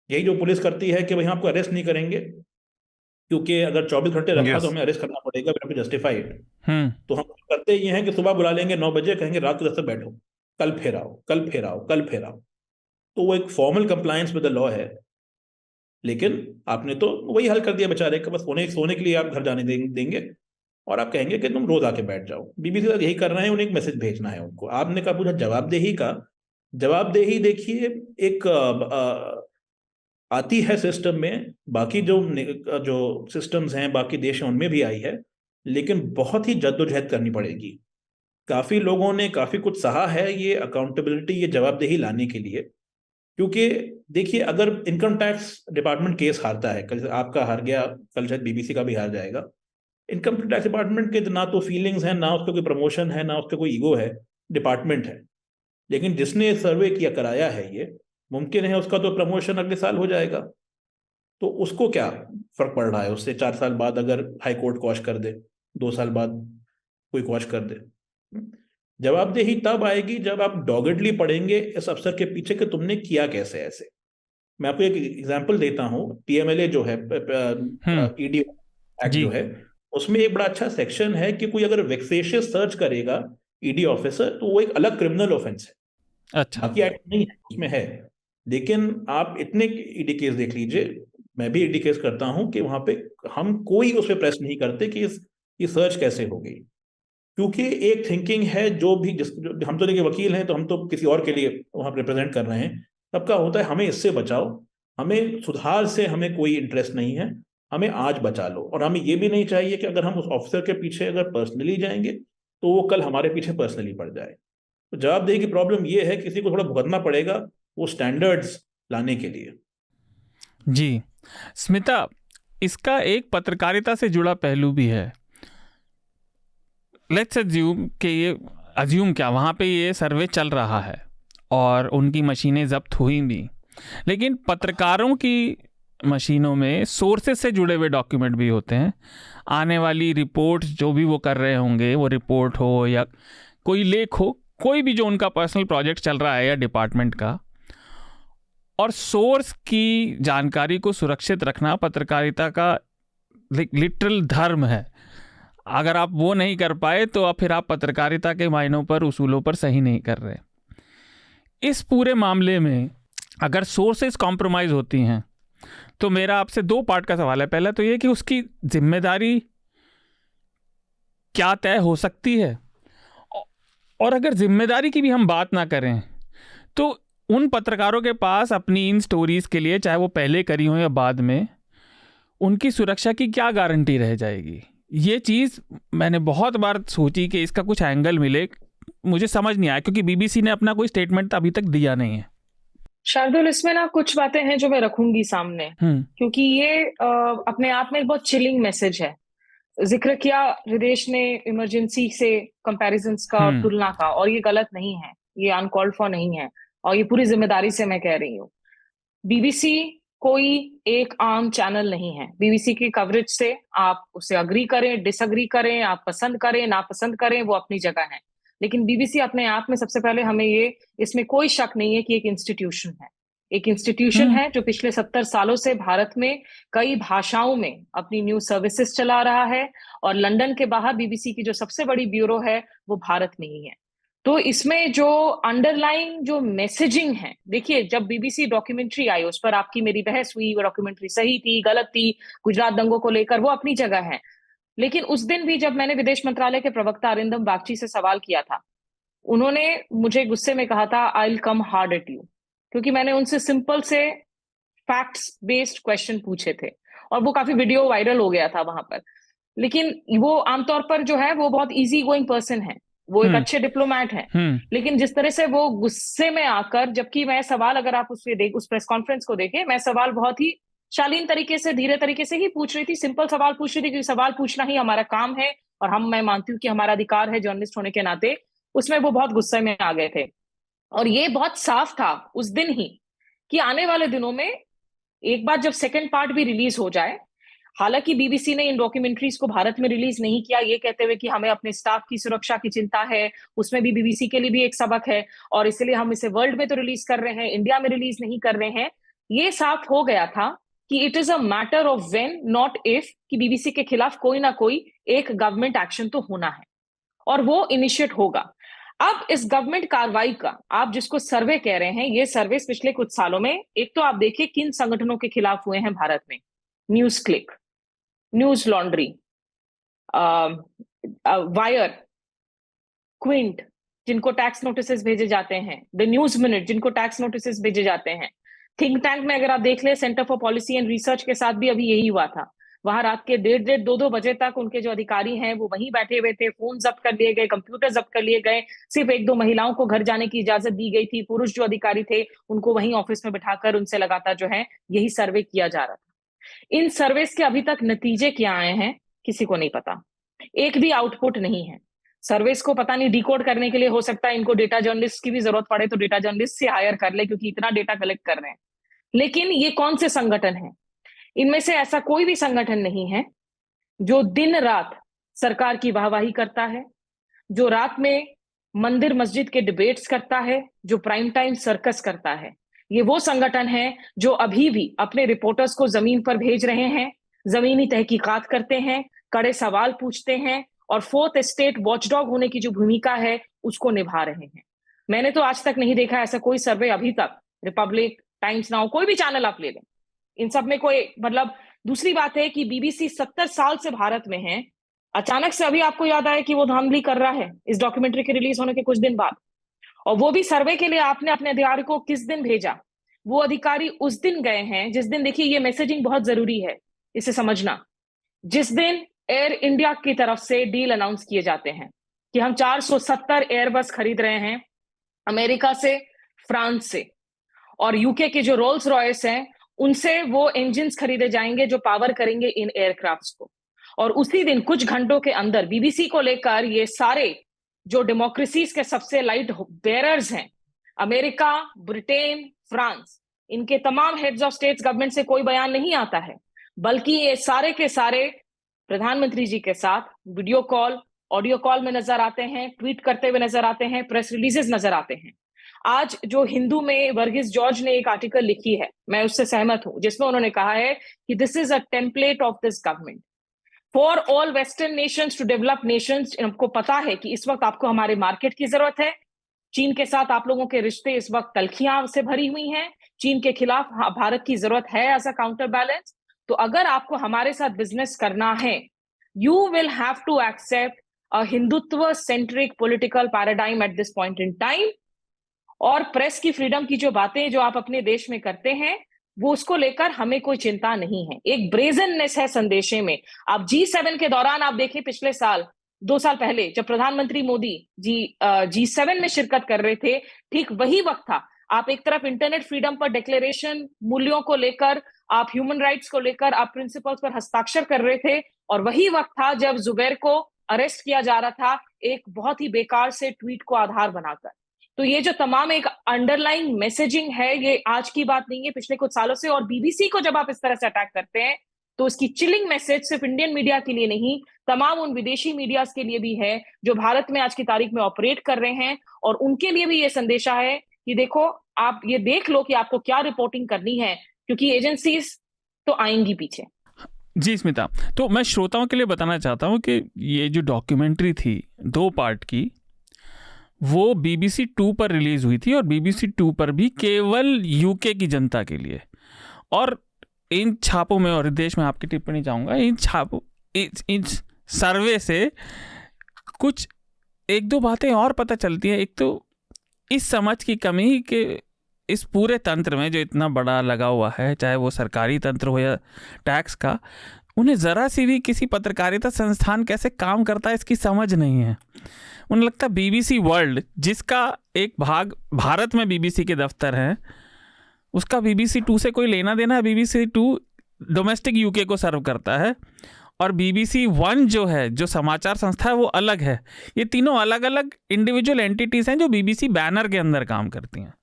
यही जो पुलिस करती है कि भाई आपको अरेस्ट नहीं करेंगे क्योंकि अगर 24 घंटे रखा तो हमें अरेस्ट करना पड़ेगा, फिर जस्टिफाइड। तो हम करते ये हैं कि सुबह बुला लेंगे 9 बजे, कहेंगे रात को 10 तक बैठो, कल फिर आओ, कल फिर आओ, कल फिर आओ। तो वो एक formal compliance with the law है, लेकिन आपने तो वही हल कर दिया बेचारे का, बस सोने के लिए आप घर जाने देंगे और आप कहेंगे कि तुम रोज आके बैठ जाओ। बीबीसी का यही कर रहे हैं, उन्हें एक मैसेज भेजना है उनको। आपने कहा पूछा जवाबदेही का, जवाबदेही देखिए एक आती है सिस्टम में, बाकी जो सिस्टम्स हैं बाकी देश हैं उनमें भी आई है, लेकिन बहुत ही जद्दोजहद करनी पड़ेगी। काफ़ी लोगों ने काफ़ी कुछ सहा है ये अकाउंटेबिलिटी, ये जवाबदेही लाने के लिए। क्योंकि देखिए, अगर इनकम टैक्स डिपार्टमेंट केस हारता है, कल आपका हार गया, कल शायद बीबीसी का भी हार जाएगा, इनकम टैक्स डिपार्टमेंट के ना तो फीलिंग्स हैं, ना उसका कोई प्रमोशन है, ना उसका कोई ईगो है, डिपार्टमेंट है। लेकिन जिसने सर्वे किया कराया है, ये मुमकिन है उसका तो प्रमोशन अगले साल हो जाएगा। तो उसको क्या फर्क पड़ रहा है उससे 4 साल बाद अगर हाई कोर्ट क्वॉश कर दे, 2 साल बाद कोई क्वॉश कर दे। जवाबदेही तब आएगी जब आप डॉगडली पढ़ेंगे इस अफसर के पीछे कि तुमने किया कैसे ऐसे। मैं आपको एक एग्जांपल देता हूँ, पीएमएलए जो है, ईडी एक्ट जो है, उसमें एक बड़ा अच्छा सेक्शन है कि कोई अगर वेक्सेशियस सर्च करेगा ईडी ऑफिसर तो वो एक अलग क्रिमिनल ऑफेंस है। अच्छा, बाकी एक्ट नहीं है, उसमें है। लेकिन आप इतने ईडी केस देख लीजिए, मैं भी ईडी केस करता हूं, कि वहां पे हम कोई उस पर प्रेस नहीं करते कि ये सर्च कैसे हो गई। क्योंकि एक थिंकिंग है, हम तो देखिए वकील हैं, तो हम तो किसी और के लिए वहां रिप्रेजेंट कर रहे हैं, सबका होता है हमें इससे बचाओ, हमें सुधार से हमें कोई इंटरेस्ट नहीं है, हमें आज बचा लो। और हमें ये भी नहीं चाहिए कि अगर हम उस ऑफिसर के पीछे अगर पर्सनली जाएंगे तो वो कल हमारे पीछे पर्सनली पड़ जाए। तो जवाबदेही की प्रॉब्लम ये है, किसी को थोड़ा भुगतना पड़ेगा वो स्टैंडर्ड्स लाने के लिए। जी स्मिता, इसका एक पत्रकारिता से जुड़ा पहलू भी है। लेट्स अज्यूम कि ये अज्यूम क्या, वहाँ पे ये सर्वे चल रहा है और उनकी मशीनें जब्त हुई भी, लेकिन पत्रकारों की मशीनों में सोर्सेस से जुड़े हुए डॉक्यूमेंट भी होते हैं। आने वाली रिपोर्ट जो भी वो कर रहे होंगे, वो रिपोर्ट हो या कोई लेख हो, कोई भी जो उनका पर्सनल प्रोजेक्ट चल रहा है या डिपार्टमेंट का, और सोर्स की जानकारी को सुरक्षित रखना पत्रकारिता का लिटरल धर्म है। अगर आप वो नहीं कर पाए तो फिर आप पत्रकारिता के मायनों पर, उसूलों पर सही नहीं कर रहे। इस पूरे मामले में अगर सोर्सेस कॉम्प्रोमाइज़ होती हैं तो मेरा आपसे 2 पार्ट का सवाल है। पहला तो ये कि उसकी जिम्मेदारी क्या तय हो सकती है, और अगर जिम्मेदारी की भी हम बात ना करें तो उन पत्रकारों के पास अपनी इन स्टोरीज़ के लिए, चाहे वो पहले करी हो या बाद में, उनकी सुरक्षा की क्या गारंटी रह जाएगी। ये चीज़ मैंने बहुत बार सोची कि इसका कुछ एंगल मिले, मुझे समझ नहीं आया, क्योंकि बीबीसी ने अपना कोई स्टेटमेंट अभी तक दिया नहीं है। शार्दुल, इसमें ना कुछ बातें हैं जो मैं रखूंगी सामने, क्योंकि ये अपने आप में बहुत चिलिंग मैसेज है। जिक्र किया हृदेश ने इमरजेंसी से कंपैरिजंस का और तुलना का, और ये गलत नहीं है, ये अनकॉल्ड फॉर नहीं है, और ये पूरी जिम्मेदारी से मैं कह रही हूँ। बीबीसी कोई एक आम चैनल नहीं है। बीबीसी की कवरेज से आप उसे अग्री करें, डिसअग्री करें, आप पसंद करें, नापसंद करें, वो अपनी जगह है। लेकिन बीबीसी अपने आप में, सबसे पहले हमें इसमें कोई शक नहीं है कि एक इंस्टीट्यूशन है। एक इंस्टीट्यूशन है जो पिछले 70 सालों से भारत में कई भाषाओं में अपनी न्यूज सर्विसेज चला रहा है, और लंदन के बाहर बीबीसी की जो सबसे बड़ी ब्यूरो है वो भारत में ही है। तो इसमें जो अंडरलाइन जो मैसेजिंग है, देखिए जब बीबीसी डॉक्यूमेंट्री आई उस पर आपकी मेरी बहस हुई, वो डॉक्यूमेंट्री सही थी, गलत थी, गुजरात दंगों को लेकर, वो अपनी जगह है। लेकिन उस दिन भी जब मैंने विदेश मंत्रालय के प्रवक्ता अरिंदम बागची से सवाल किया था, उन्होंने मुझे गुस्से में कहा था, I will come hard at you, क्योंकि मैंने उनसे सिंपल से फैक्ट्स बेस्ड क्वेश्चन पूछे थे, और वो काफी वीडियो वायरल हो गया था वहां पर। लेकिन वो आमतौर पर जो है वो बहुत इजी गोइंग पर्सन है, वो एक अच्छे डिप्लोमैट हैं। लेकिन जिस तरह से वो गुस्से में आकर, जबकि मैं सवाल, अगर आप उस प्रेस कॉन्फ्रेंस को देखें, मैं सवाल बहुत ही शालीन तरीके से, धीरे तरीके से ही पूछ रही थी, सिंपल सवाल पूछ रही थी, क्योंकि सवाल पूछना ही हमारा काम है, और मैं मानती हूँ कि हमारा अधिकार है जर्नलिस्ट होने के नाते। उसमें वो बहुत गुस्से में आ गए थे, और ये बहुत साफ था उस दिन ही कि आने वाले दिनों में एक बार जब सेकंड पार्ट भी रिलीज हो जाए, हालांकि बीबीसी ने इन डॉक्यूमेंट्रीज को भारत में रिलीज नहीं किया, ये कहते हुए कि हमें अपने स्टाफ की सुरक्षा की चिंता है, उसमें भी बीबीसी के लिए भी एक सबक है, और इसलिए हम इसे वर्ल्ड में तो रिलीज कर रहे हैं, इंडिया में रिलीज नहीं कर रहे हैं। ये साफ हो गया था कि it is a matter of when, not if, कि बीबीसी के खिलाफ कोई ना कोई एक गवर्नमेंट एक्शन तो होना है, और वो इनिशिएट होगा। अब इस गवर्नमेंट कार्रवाई का, आप जिसको सर्वे कह रहे हैं, ये सर्वे पिछले कुछ सालों में, एक तो आप देखिए किन संगठनों के खिलाफ हुए हैं भारत में। News click, news laundry, wire, Quint, जिनको टैक्स नोटिसेस भेजे जाते हैं, द न्यूज मिनट, जिनको टैक्स नोटिसेस भेजे जाते हैं, थिंक टैंक में अगर आप देख ले, centre for policy and research के साथ भी अभी यही हुआ था। वहां रात के 1:30, 2-2 बजे तक उनके जो अधिकारी हैं वो वहीं बैठे हुए थे, फोन जब्त कर लिए गए, कंप्यूटर जब्त कर लिए गए, सिर्फ 1-2 महिलाओं को घर जाने की इजाजत दी गई थी, पुरुष जो अधिकारी थे उनको वहीं ऑफिस में बिठाकर उनसे लगातार जो है यही सर्वे किया जा रहा था। इन सर्वेस के अभी तक नतीजे क्या आए हैं किसी को नहीं पता, एक भी आउटपुट नहीं है। सर्वेस को पता नहीं डिकोड करने के लिए हो सकता है इनको डेटा जर्नलिस्ट की भी जरूरत पड़े तो डेटा जर्नलिस्ट से हायर कर ले, क्योंकि इतना डेटा कलेक्ट कर रहे हैं। लेकिन ये कौन से संगठन हैं? इनमें से ऐसा कोई भी संगठन नहीं है जो दिन रात सरकार की वाहवाही करता है, जो रात में मंदिर मस्जिद के डिबेट्स करता है, जो प्राइम टाइम सर्कस करता है। ये वो संगठन है जो अभी भी अपने रिपोर्टर्स को जमीन पर भेज रहे हैं, जमीनी तहकीकात करते हैं, कड़े सवाल पूछते हैं और फोर्थ एस्टेट वॉचडॉग होने की जो भूमिका है उसको निभा रहे हैं। मैंने तो आज तक नहीं देखा ऐसा कोई सर्वे अभी तक, रिपब्लिक, टाइम्स नाउ, कोई भी चैनल आप ले लें, इन सब में कोई मतलब। दूसरी बात है कि बीबीसी 70 साल से भारत में है, अचानक से अभी आपको याद आया कि वो धांधली कर रहा है इस डॉक्यूमेंट्री के रिलीज होने के कुछ दिन बाद, और वो भी सर्वे के लिए आपने अपने अधिकारी को किस दिन भेजा? वो अधिकारी उस दिन गए हैं जिस दिन, देखिए ये मैसेजिंग बहुत जरूरी है, इसे समझना, जिस दिन एयर इंडिया की तरफ से डील अनाउंस किए जाते हैं कि हम 470 एयरबस खरीद रहे हैं अमेरिका से, फ्रांस से, और यूके के जो रोल्स रॉयस हैं उनसे वो इंजिन्स खरीदे जाएंगे जो पावर करेंगे इन एयरक्राफ्ट्स को। और उसी दिन कुछ घंटों के अंदर बीबीसी को लेकर ये सारे जो डेमोक्रेसीज के सबसे लाइट बेयरर्स हैं, अमेरिका, ब्रिटेन, फ्रांस, इनके तमाम हेड्स ऑफ स्टेट्स गवर्नमेंट से कोई बयान नहीं आता है, बल्कि ये सारे के सारे प्रधानमंत्री जी के साथ वीडियो कॉल, ऑडियो कॉल में नजर आते हैं, ट्वीट करते हुए नजर आते हैं, प्रेस रिलीजेस नजर आते हैं। आज जो हिंदू में वर्गीस जॉर्ज ने एक आर्टिकल लिखी है, मैं उससे सहमत हूं, जिसमें उन्होंने कहा है कि this is a template of this government for all western nations to develop nations. आपको पता है कि इस वक्त आपको हमारे मार्केट की जरूरत है, चीन के साथ आप लोगों के रिश्ते इस वक्त तलखियां से भरी हुई हैं, चीन के खिलाफ भारत की जरूरत है एज अ काउंटर बैलेंस। तो अगर आपको हमारे साथ बिजनेस करना है, you will have to accept a Hindutva centric political paradigm at this point in time. और प्रेस की फ्रीडम की जो बातें जो आप अपने देश में करते हैं वो उसको लेकर हमें कोई चिंता नहीं है। एक ब्रेजननेस है संदेशे में। आप G7 के दौरान आप देखें, पिछले साल 2 साल पहले जब प्रधानमंत्री मोदी जी G7 में शिरकत कर रहे थे, ठीक वही वक्त था। आप एक तरफ इंटरनेट फ्रीडम पर डिक्लेरेशन, मूल्यों को लेकर, आप ह्यूमन राइट्स को लेकर, आप प्रिंसिपल्स पर हस्ताक्षर कर रहे थे, और वही वक्त था जब जुबैर को अरेस्ट किया जा रहा था एक बहुत ही बेकार से ट्वीट को आधार बनाकर। तो ये जो तमाम एक अंडरलाइंग मैसेजिंग है, ये आज की बात नहीं है, पिछले कुछ सालों से। और बीबीसी को जब आप इस तरह से अटैक करते हैं तो उसकी चिलिंग मैसेज सिर्फ इंडियन मीडिया के लिए नहीं, तमाम उन विदेशी मीडियाज के लिए भी है जो भारत में आज की तारीख में ऑपरेट कर रहे हैं, और उनके लिए भी ये संदेशा है कि देखो, आप ये देख लो कि आपको क्या रिपोर्टिंग करनी है, क्योंकि एजेंसीज तो आएंगी पीछे। जी स्मिता, तो मैं श्रोताओं के लिए बताना चाहता हूँ कि ये जो डॉक्यूमेंट्री थी 2 पार्ट की, वो BBC 2 पर रिलीज हुई थी, और BBC 2 पर भी केवल यूके की जनता के लिए। और इन छापों में, और देश में आपकी टिप्पणी चाहूँगा, इन छापों, इन सर्वे से कुछ 1-2 बातें और पता चलती हैं। एक तो इस समझ की कमी कि इस पूरे तंत्र में जो इतना बड़ा लगा हुआ है, चाहे वो सरकारी तंत्र हो या टैक्स का, उन्हें ज़रा सी भी किसी पत्रकारिता संस्थान कैसे काम करता है इसकी समझ नहीं है। उन्हें लगता है BBC वर्ल्ड, जिसका एक भाग भारत में BBC के दफ्तर हैं, उसका BBC 2 से कोई लेना देना है। BBC 2 डोमेस्टिक यूके को सर्व करता है, और BBC 1 जो है, जो समाचार संस्था है, वो अलग है। ये तीनों अलग अलग इंडिविजुअल एंटिटीज़ हैं जो BBC बैनर के अंदर काम करती हैं।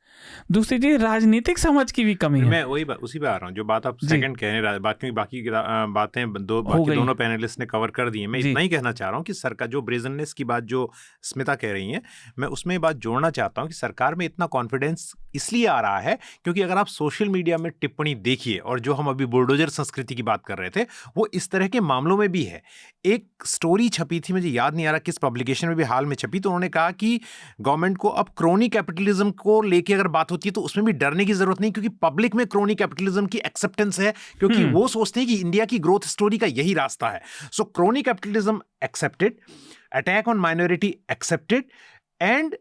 दूसरी चीज, राजनीतिक समझ की भी कमी है। मैं वही उसी पे आ रहा हूँ जो बात आप सेकंड कह रहे हैं, बाकी बातें दोनों पैनलिस्ट ने कवर कर दी हैं। मैं इतना ही कहना चाह रहा हूँ कि सरकार जो ब्रेजननेस की बात जो स्मिता कह रही हैं, मैं उसमें बात जोड़ना चाहता हूँ कि सरकार में इतना कॉन्फिडेंस इसलिए आ रहा है क्योंकि अगर आप सोशल मीडिया में टिप्पणी देखिए, और जो हम अभी बुलडोजर संस्कृति की बात कर रहे थे, वो इस तरह के मामलों में भी है। एक स्टोरी छपी थी, मुझे याद नहीं आ रहा किस पब्लिकेशन में भी हाल में छपी, तो उन्होंने कहा कि गवर्नमेंट को अब क्रोनी कैपिटलिज्म को लेके अगर बात होती है तो उसमें भी डरने की जरूरत नहीं, क्योंकि पब्लिक में क्रोनी कैपिटलिज्म की एक्सेप्टेंस है, क्योंकि वो सोचते हैं कि इंडिया की ग्रोथ स्टोरी का यही रास्ता है। So crony capitalism accepted, attack on minority accepted, and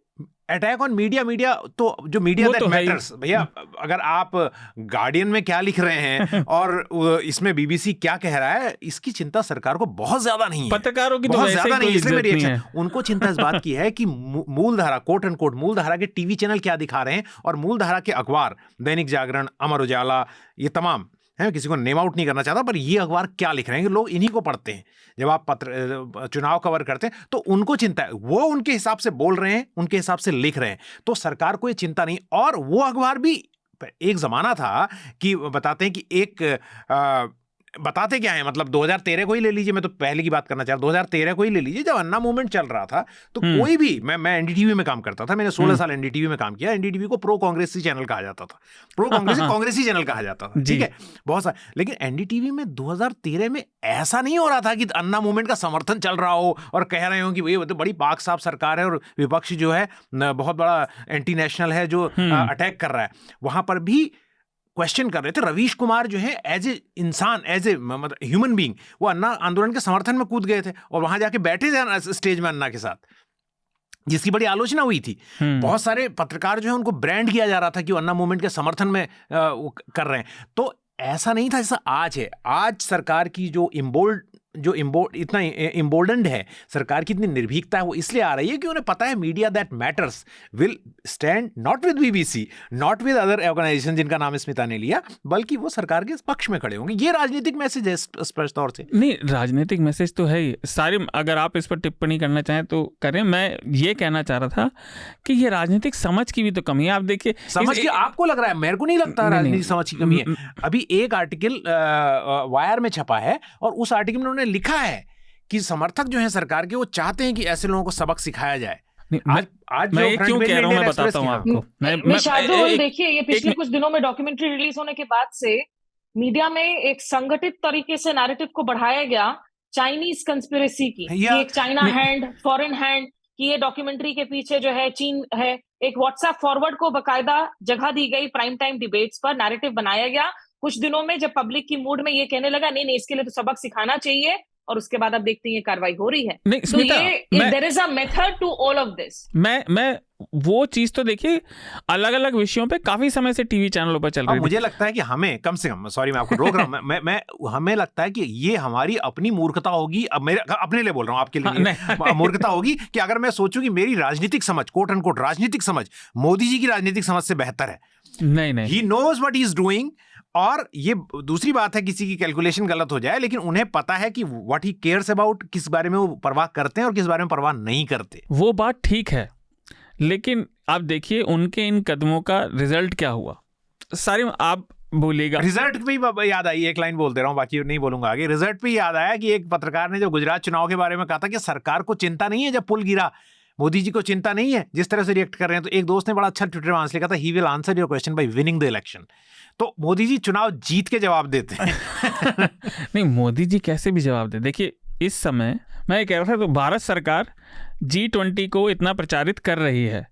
attack on media तो जो मीडिया वो दैट तो है ही। मैटर्स भैया, अगर आप गार्डियन में क्या लिख रहे हैं और इसमें बीबीसी क्या कह रहा है, इसकी चिंता सरकार को बहुत ज्यादा नहीं है। पत्रकारों की तो बहुत वैसे ज्यादा ही नहीं, कोई इसलिए मेरी इज्जत नहीं रिएक्शन, है। उनको चिंता इस बात की है कि मूलधारा कोट एंड कोट मूलधारा के टीवी चैनल क्या दिखा रहे हैं, और मूलधारा के अखबार दैनिक जागरण, अमर उजाला, ये तमाम है, किसी को नेम आउट नहीं करना चाहता, पर ये अखबार क्या लिख रहे हैं, लोग इन्हीं को पढ़ते हैं जब आप चुनाव कवर करते हैं, तो उनको चिंता है, वो उनके हिसाब से बोल रहे हैं, उनके हिसाब से लिख रहे हैं, तो सरकार को ये चिंता नहीं। और वो अखबार भी, एक जमाना था कि बताते हैं कि बताते क्या है, मतलब 2013 को ही ले लीजिए, मैं तो पहले की बात करना चाह रहा हूं, 2013 को ही ले लीजिए, जब अन्ना मूवमेंट चल रहा था, तो कोई भी, मैं एनडीटीवी में काम करता था, मैंने 16 साल एनडीटीवी में काम किया। एनडीटीवी को प्रो कांग्रेसी चैनल कहा जाता था, प्रो कांग्रेसी चैनल कहा जाता था, ठीक है, बहुत सारा। लेकिन एनडीटीवी में 2013 में ऐसा नहीं हो रहा था कि अन्ना मूवमेंट का समर्थन चल रहा हो और कह रहे हो कि ये तो बड़ी पाक साफ सरकार है और विपक्ष जो है बहुत बड़ा एंटी नेशनल है जो अटैक कर रहा है। वहां पर भी क्वेश्चन कर रहे थे। रवीश कुमार जो है एज ए इंसान, एज ए मतलब ह्यूमन बीइंग, वो अन्ना आंदोलन के समर्थन में कूद गए थे और वहां जाके बैठे थे स्टेज में अन्ना के साथ, जिसकी बड़ी आलोचना हुई थी। बहुत सारे पत्रकार जो है उनको ब्रांड किया जा रहा था कि वो अन्ना मूवमेंट के समर्थन में कर रहे हैं। तो ऐसा नहीं था जैसा आज है। आज सरकार की जो इतना इम्बोल्डन्ड है, सरकार की इतनी निर्भीकता है, वो इसलिए आ रही है कि उन्हें पता है media that matters will stand not with BBC, not with other organisation जिनका नाम स्मिता ने लिया, बल्कि वो सरकार के पक्ष में खड़े होंगे। ये राजनीतिक मैसेज है स्पष्ट तौर से। नहीं, राजनीतिक मैसेज तो है ही सारी। अगर आप इस पर टिप्पणी करना चाहें तो करें। मैं ये कहना चाह रहा था कि ये राजनीतिक समझ की भी तो कमी है। आप देखिए, समझ की आपको लग रहा है, मेरे को नहीं लगता राजनीतिक समझ की कमी है। अभी एक आर्टिकल वायर में छपा है और उस आर्टिकल में उन्होंने लिखा है कि समर्थक जो हैं सरकार के, वो चाहते हैं कि ऐसे लोगों को सबक सिखाया जाए। आज मैं ये क्यों कह रहा हूं, मैं बताता हूं आपको। शार्दुल, देखिए, ये पिछले कुछ दिनों में डॉक्यूमेंट्री रिलीज होने के बाद से मीडिया में एक संगठित तरीके से नैरेटिव को बढ़ाया गया चाइनीज कंस्पिरेसी की, कि एक चाइना हैंड, फॉरेन हैंड, कि ये डॉक्यूमेंट्री के पीछे जो है चीन है। एक व्हाट्सएप फॉरवर्ड को बकायदा जगह दी गई, प्राइम टाइम डिबेट्स पर नैरेटिव बनाया गया। कुछ दिनों में जब पब्लिक की मूड में ये कहने लगा नहीं इसके लिए तो सबक सिखाना चाहिए, और उसके बाद अब देखते हैं ये कार्रवाई हो रही है। नहीं, तो ये there is a method to all of this. मैं वो चीज तो देखिए, अलग अलग विषयों पे काफी समय से टीवी चैनलों पर चल रही है। मुझे लगता है कि हमें कम से कम, सॉरी मैं आपको रोक रहा हूं, मैं हमें लगता है कि ये हमारी अपनी मूर्खता होगी। अब मेरे अपने लिए बोल रहा हूं, आपके लिए मूर्खता होगी कि अगर मैं सोचूं कि मेरी राजनीतिक समझ, कोट एंड कोट राजनीतिक समझ, मोदी जी की राजनीतिक समझ से बेहतर है। नहीं, he knows what he is doing. और ये दूसरी बात है किसी की कैलकुलेशन गलत हो जाए, लेकिन उन्हें पता है कि व्हाट ही केयर्स अबाउट, किस बारे में वो परवाह करते हैं और किस बारे में परवाह नहीं करते। वो बात ठीक है, लेकिन आप देखिए उनके इन कदमों का रिजल्ट क्या हुआ। सारी आप बोलिएगा। रिजल्ट पे याद आई, एक लाइन बोल दे रहा हूं, बाकी नहीं बोलूंगा आगे। रिजल्ट पे याद आया कि एक पत्रकार ने जो गुजरात चुनाव के बारे में कहा था कि सरकार को चिंता नहीं है जब पुल गिरा, मोदी जी को चिंता नहीं है जिस तरह से रिएक्ट कर रहे हैं, तो एक दोस्त ने बड़ा अच्छा ट्विटर में आंसर लिखा था, he will answer your question by winning the election. तो मोदी जी चुनाव जीत के जवाब देते हैं। नहीं, मोदी जी कैसे भी जवाब दे। देखिए, इस समय मैं ये कह रहा था, तो भारत सरकार G20 को इतना प्रचारित कर रही है,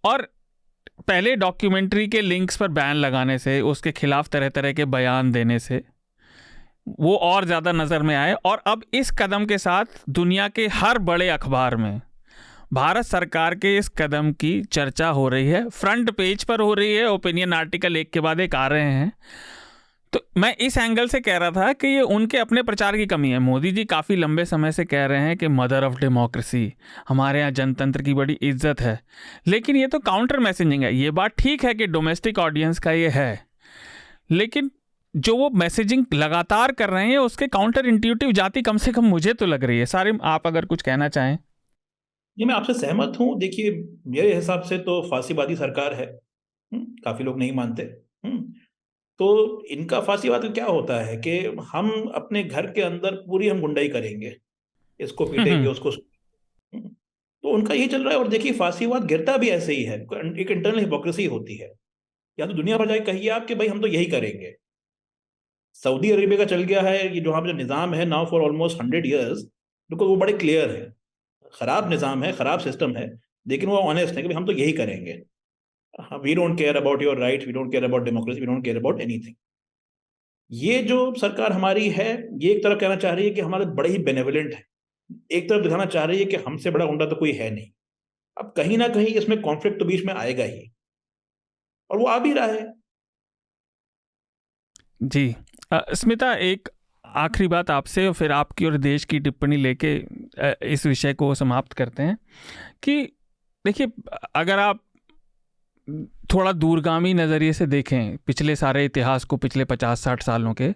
और पहले डॉक्यूमेंट्री के लिंक्स पर बैन लगाने से, उसके खिलाफ तरह तरह के बयान देने से वो और ज़्यादा नज़र में आए। और अब इस कदम के साथ दुनिया के हर बड़े अखबार में भारत सरकार के इस कदम की चर्चा हो रही है, फ्रंट पेज पर हो रही है, ओपिनियन आर्टिकल एक के बाद एक आ रहे हैं। तो मैं इस एंगल से कह रहा था कि ये उनके अपने प्रचार की कमी है। मोदी जी काफ़ी लंबे समय से कह रहे हैं कि मदर ऑफ डेमोक्रेसी, हमारे यहाँ जनतंत्र की बड़ी इज्जत है, लेकिन ये तो काउंटर मैसेजिंग है। ये बात ठीक है कि डोमेस्टिक ऑडियंस का ये है, लेकिन जो वो मैसेजिंग लगातार कर रहे हैं उसके काउंटर इंट्यूटिव जाति कम से कम मुझे तो लग रही है। सारे आप अगर कुछ कहना चाहें। ये मैं आपसे सहमत हूँ। देखिए, मेरे हिसाब से तो फांसीवादी सरकार है। काफ़ी लोग नहीं मानते। तो इनका फांसीवाद क्या होता है कि हम अपने घर के अंदर पूरी हम गुंडाई करेंगे, इसको पीटेंगे, उसको। तो उनका यही चल रहा है। और देखिए, फांसीवाद गिरता भी ऐसे ही है, एक इंटरनल हिपोक्रेसी होती है। या तो दुनिया भर जाके कहिए आप कि भाई हम तो यही करेंगे। सऊदी अरेबिया का चल गया है ये जो वहाँ पे जो निज़ाम है नाउ फॉर ऑलमोस्ट 100 ईयर्स, बिल्कुल वो बड़े क्लियर है। खराब निज़ाम है, खराब सिस्टम है, लेकिन वो ऑनेस्ट है कि हम तो यही करेंगे। We don't care about your right, we don't care about democracy, we don't care about anything. ये जो सरकार हमारी है, ये एक तरफ कहना चाह रही है कि हमारे बड़े ही बेनेवलेंट है, एक तरफ दिखाना चाह रही है कि हमसे बड़ा गुंडा तो कोई है नहीं। अब कहीं ना कहीं इसमें कॉन्फ्लिक्ट तो बीच में आएगा ही, और वो आ भी रहा है। जी स्मिता, एक आखिरी बात आपसे और फिर आपकी और देश की टिप्पणी लेके इस विषय को समाप्त करते हैं कि देखिए, अगर आप थोड़ा दूरगामी नज़रिए से देखें पिछले सारे इतिहास को, पिछले 50-60 सालों के,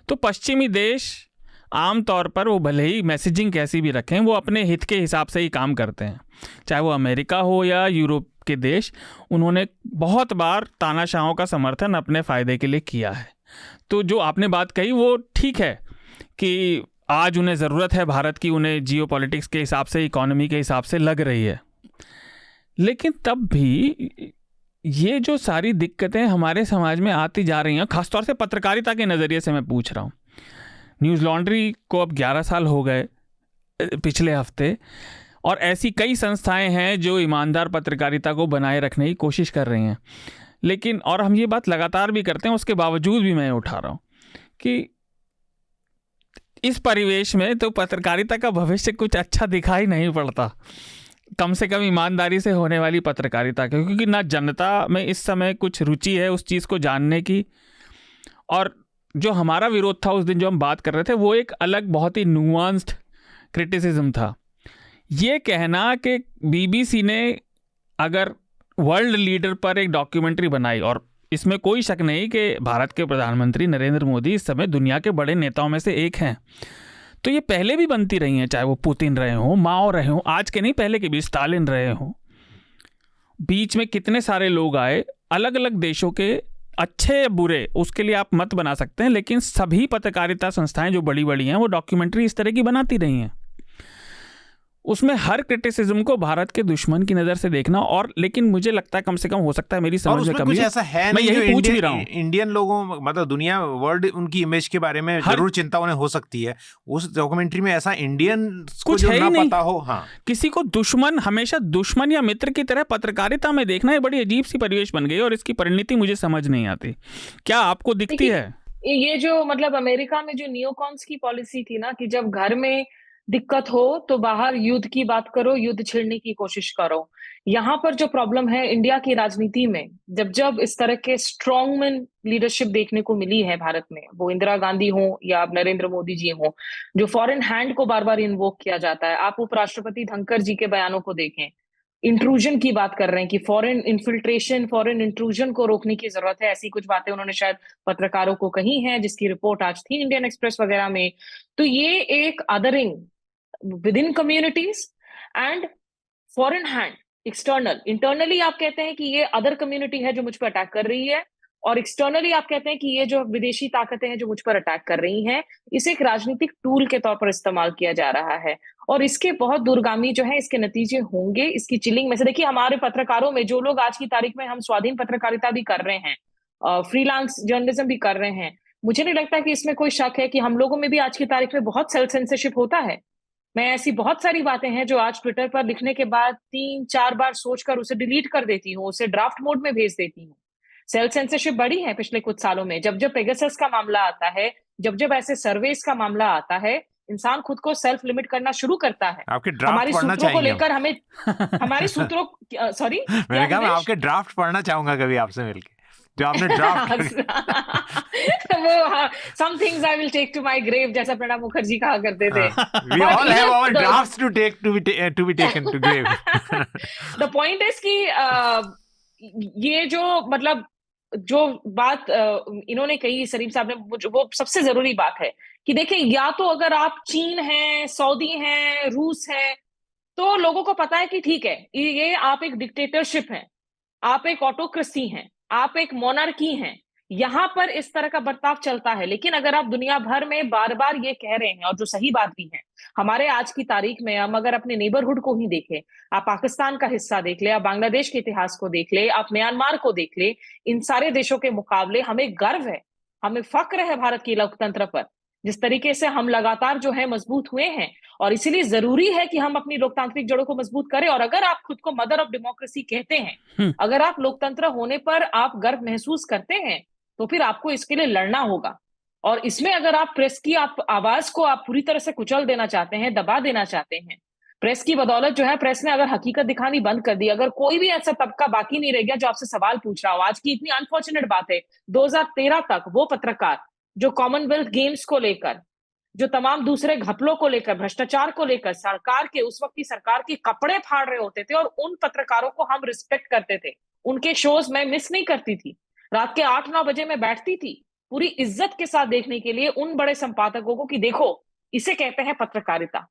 तो पश्चिमी देश आम तौर पर वो भले ही मैसेजिंग कैसी भी रखें, वो अपने हित के हिसाब से ही काम करते हैं। चाहे वो अमेरिका हो या यूरोप के देश, उन्होंने बहुत बार तानाशाहों का समर्थन अपने फ़ायदे के लिए किया है। तो जो आपने बात कही वो ठीक है कि आज उन्हें ज़रूरत है भारत की, उन्हें जियोपॉलिटिक्स के हिसाब से, इकोनॉमी के हिसाब से लग रही है, लेकिन तब भी ये जो सारी दिक्कतें हमारे समाज में आती जा रही हैं, ख़ासतौर से पत्रकारिता के नज़रिए से मैं पूछ रहा हूँ। न्यूज़ लॉन्ड्री को अब 11 साल हो गए पिछले हफ्ते, और ऐसी कई संस्थाएं हैं जो ईमानदार पत्रकारिता को बनाए रखने की कोशिश कर रही हैं, लेकिन और हम ये बात लगातार भी करते हैं, उसके बावजूद भी मैं उठा रहा हूँ कि इस परिवेश में तो पत्रकारिता का भविष्य कुछ अच्छा दिखाई नहीं पड़ता, कम से कम ईमानदारी से होने वाली पत्रकारिता के, क्योंकि ना जनता में इस समय कुछ रुचि है उस चीज़ को जानने की। और जो हमारा विरोध था उस दिन जो हम बात कर रहे थे, वो एक अलग बहुत ही नुआंस्ड क्रिटिसिज्म था। ये कहना कि बीबीसी ने अगर वर्ल्ड लीडर पर एक डॉक्यूमेंट्री बनाई, और इसमें कोई शक नहीं कि भारत के प्रधानमंत्री नरेंद्र मोदी इस समय दुनिया के बड़े नेताओं में से एक हैं, तो ये पहले भी बनती रही हैं, चाहे वो पुतिन रहे हों, माओ रहे हों, आज के नहीं पहले के भी स्टालिन रहे हों। बीच में कितने सारे लोग आए अलग अलग देशों के, अच्छे बुरे उसके लिए आप मत बना सकते हैं, लेकिन सभी पत्रकारिता संस्थाएं जो बड़ी बड़ी हैं वो डॉक्यूमेंट्री इस तरह की बनाती रही हैं। उसमें हर क्रिटिसिज्म को भारत के दुश्मन की नजर से देखना, और लेकिन मुझे लगता है, कम से कम हो सकता है मेरी समझ में कमी, ऐसा है मैं यही पूछ भी रहा हूँ। इंडियन लोगों, मतलब दुनिया, वर्ल्ड, उनकी इमेज के बारे में जरूर चिंता उन्हें हो सकती है। उस डॉक्यूमेंट्री में ऐसा इंडियन कुछ है ही नहीं, पता हो। हाँ, किसी को दुश्मन, हमेशा दुश्मन या मित्र की तरह पत्रकारिता में देखना है, बड़ी अजीब सी परिवेश बन गई, और इसकी परिणति मुझे समझ नहीं आती। क्या आपको दिखती है? ये जो मतलब अमेरिका में जो नियोकॉन्स की पॉलिसी थी ना, कि जब घर में दिक्कत हो तो बाहर युद्ध की बात करो, युद्ध छेड़ने की कोशिश करो। यहाँ पर जो प्रॉब्लम है इंडिया की राजनीति में, जब जब इस तरह के स्ट्रॉन्गमैन लीडरशिप देखने को मिली है भारत में, वो इंदिरा गांधी हो या अब नरेंद्र मोदी जी हो, जो फॉरेन हैंड को बार बार इन्वोक किया जाता है। आप उपराष्ट्रपति धनखड़ जी के बयानों को देखें, इंट्रूजन की बात कर रहे हैं कि फॉरेन इन्फिल्ट्रेशन, फॉरेन इंट्रूजन को रोकने की जरूरत है, ऐसी कुछ बातें उन्होंने शायद पत्रकारों को कही हैं, जिसकी रिपोर्ट आज थी इंडियन एक्सप्रेस वगैरह में। तो ये एक adhering within communities and foreign hand, external, internally आप कहते हैं कि ये अदर कम्युनिटी है जो मुझ पर अटैक कर रही है, और एक्सटर्नली आप कहते हैं कि ये जो विदेशी ताकतें हैं जो मुझ पर अटैक कर रही हैं, इसे एक राजनीतिक टूल के तौर पर इस्तेमाल किया जा रहा है। और इसके बहुत दूरगामी जो है इसके नतीजे होंगे। इसकी चिलिंग में से देखिए, हमारे पत्रकारों में जो लोग आज की तारीख में, हम स्वाधीन पत्रकारिता भी कर रहे हैं, फ्रीलांस जर्नलिज्म भी कर रहे हैं, मुझे नहीं लगता कि इसमें कोई शक है कि हम लोगों में भी आज की तारीख में बहुत सेल्फ सेंसरशिप होता है। मैं ऐसी बहुत सारी बातें हैं जो आज ट्विटर पर लिखने के बाद 3-4 बार सोचकर उसे डिलीट कर देती हूँ, उसे ड्राफ्ट मोड में भेज देती हूँ। सेल्फ सेंसरशिप बढ़ी है पिछले कुछ सालों में। जब जब पेगासस का मामला आता है, जब जब ऐसे सर्वेस का मामला आता है, इंसान खुद को सेल्फ लिमिट करना शुरू करता है। आपके ड्राफ्ट हमारी पढ़ना सूत्रों को चाहिए लेकर हमें हमारी सूत्रों सॉरी मैंने कहा मैं आपके ड्राफ्ट पढ़ना चाहूंगा कभी आपसे मिलके, जो आपने ड्राफ्ट वो some things I will take to my grave, जैसा प्रणब मुखर्जी कहा करते थे। We all have our drafts to be taken to grave. The point is कि ये जो मतलब जो बात इन्होंने कही, सलीम साहब ने, वो सबसे जरूरी बात है कि देखिए, या तो अगर आप चीन हैं, सऊदी हैं, रूस हैं, तो लोगों को पता है कि ठीक है, ये आप एक डिक्टेटरशिप हैं, आप एक ऑटोक्रेसी हैं, आप एक मोनार्की हैं, यहां पर इस तरह का बर्ताव चलता है। लेकिन अगर आप दुनिया भर में बार बार ये कह रहे हैं, और जो सही बात भी है, हमारे आज की तारीख में हम अगर अपने नेबरहुड को ही देखें, आप पाकिस्तान का हिस्सा देख ले, आप बांग्लादेश के इतिहास को देख ले, आप म्यांमार को देख ले, इन सारे देशों के मुकाबले हमें गर्व है, हमें फक्र है भारत की लोकतंत्र पर, जिस तरीके से हम लगातार जो है मजबूत हुए हैं। और इसीलिए जरूरी है कि हम अपनी लोकतांत्रिक जड़ों को मजबूत करें। और अगर आप खुद को मदर ऑफ डेमोक्रेसी कहते हैं, अगर आप लोकतंत्र होने पर आप गर्व महसूस करते हैं, तो फिर आपको इसके लिए लड़ना होगा। और इसमें अगर आप प्रेस की आप आवाज को आप पूरी तरह से कुचल देना चाहते हैं, दबा देना चाहते हैं, प्रेस की बदौलत जो है, प्रेस ने अगर हकीकत दिखानी बंद कर दी, अगर कोई भी ऐसा तबका बाकी नहीं रह गया जो आपसे सवाल पूछ रहा हो। आज की इतनी अनफॉर्चुनेट बात है, 2013 तक वो पत्रकार जो कॉमनवेल्थ गेम्स को लेकर, जो तमाम दूसरे घपलों को लेकर, भ्रष्टाचार को लेकर सरकार के, उस वक्त की सरकार के कपड़े फाड़ रहे होते थे, और उन पत्रकारों को हम रिस्पेक्ट करते थे। उनके शोज मैं मिस नहीं करती थी, रात के 8-9 बजे मैं बैठती थी पूरी इज्जत के साथ देखने के लिए उन बड़े संपादकों को कि देखो इसे कहते हैं पत्रकारिता।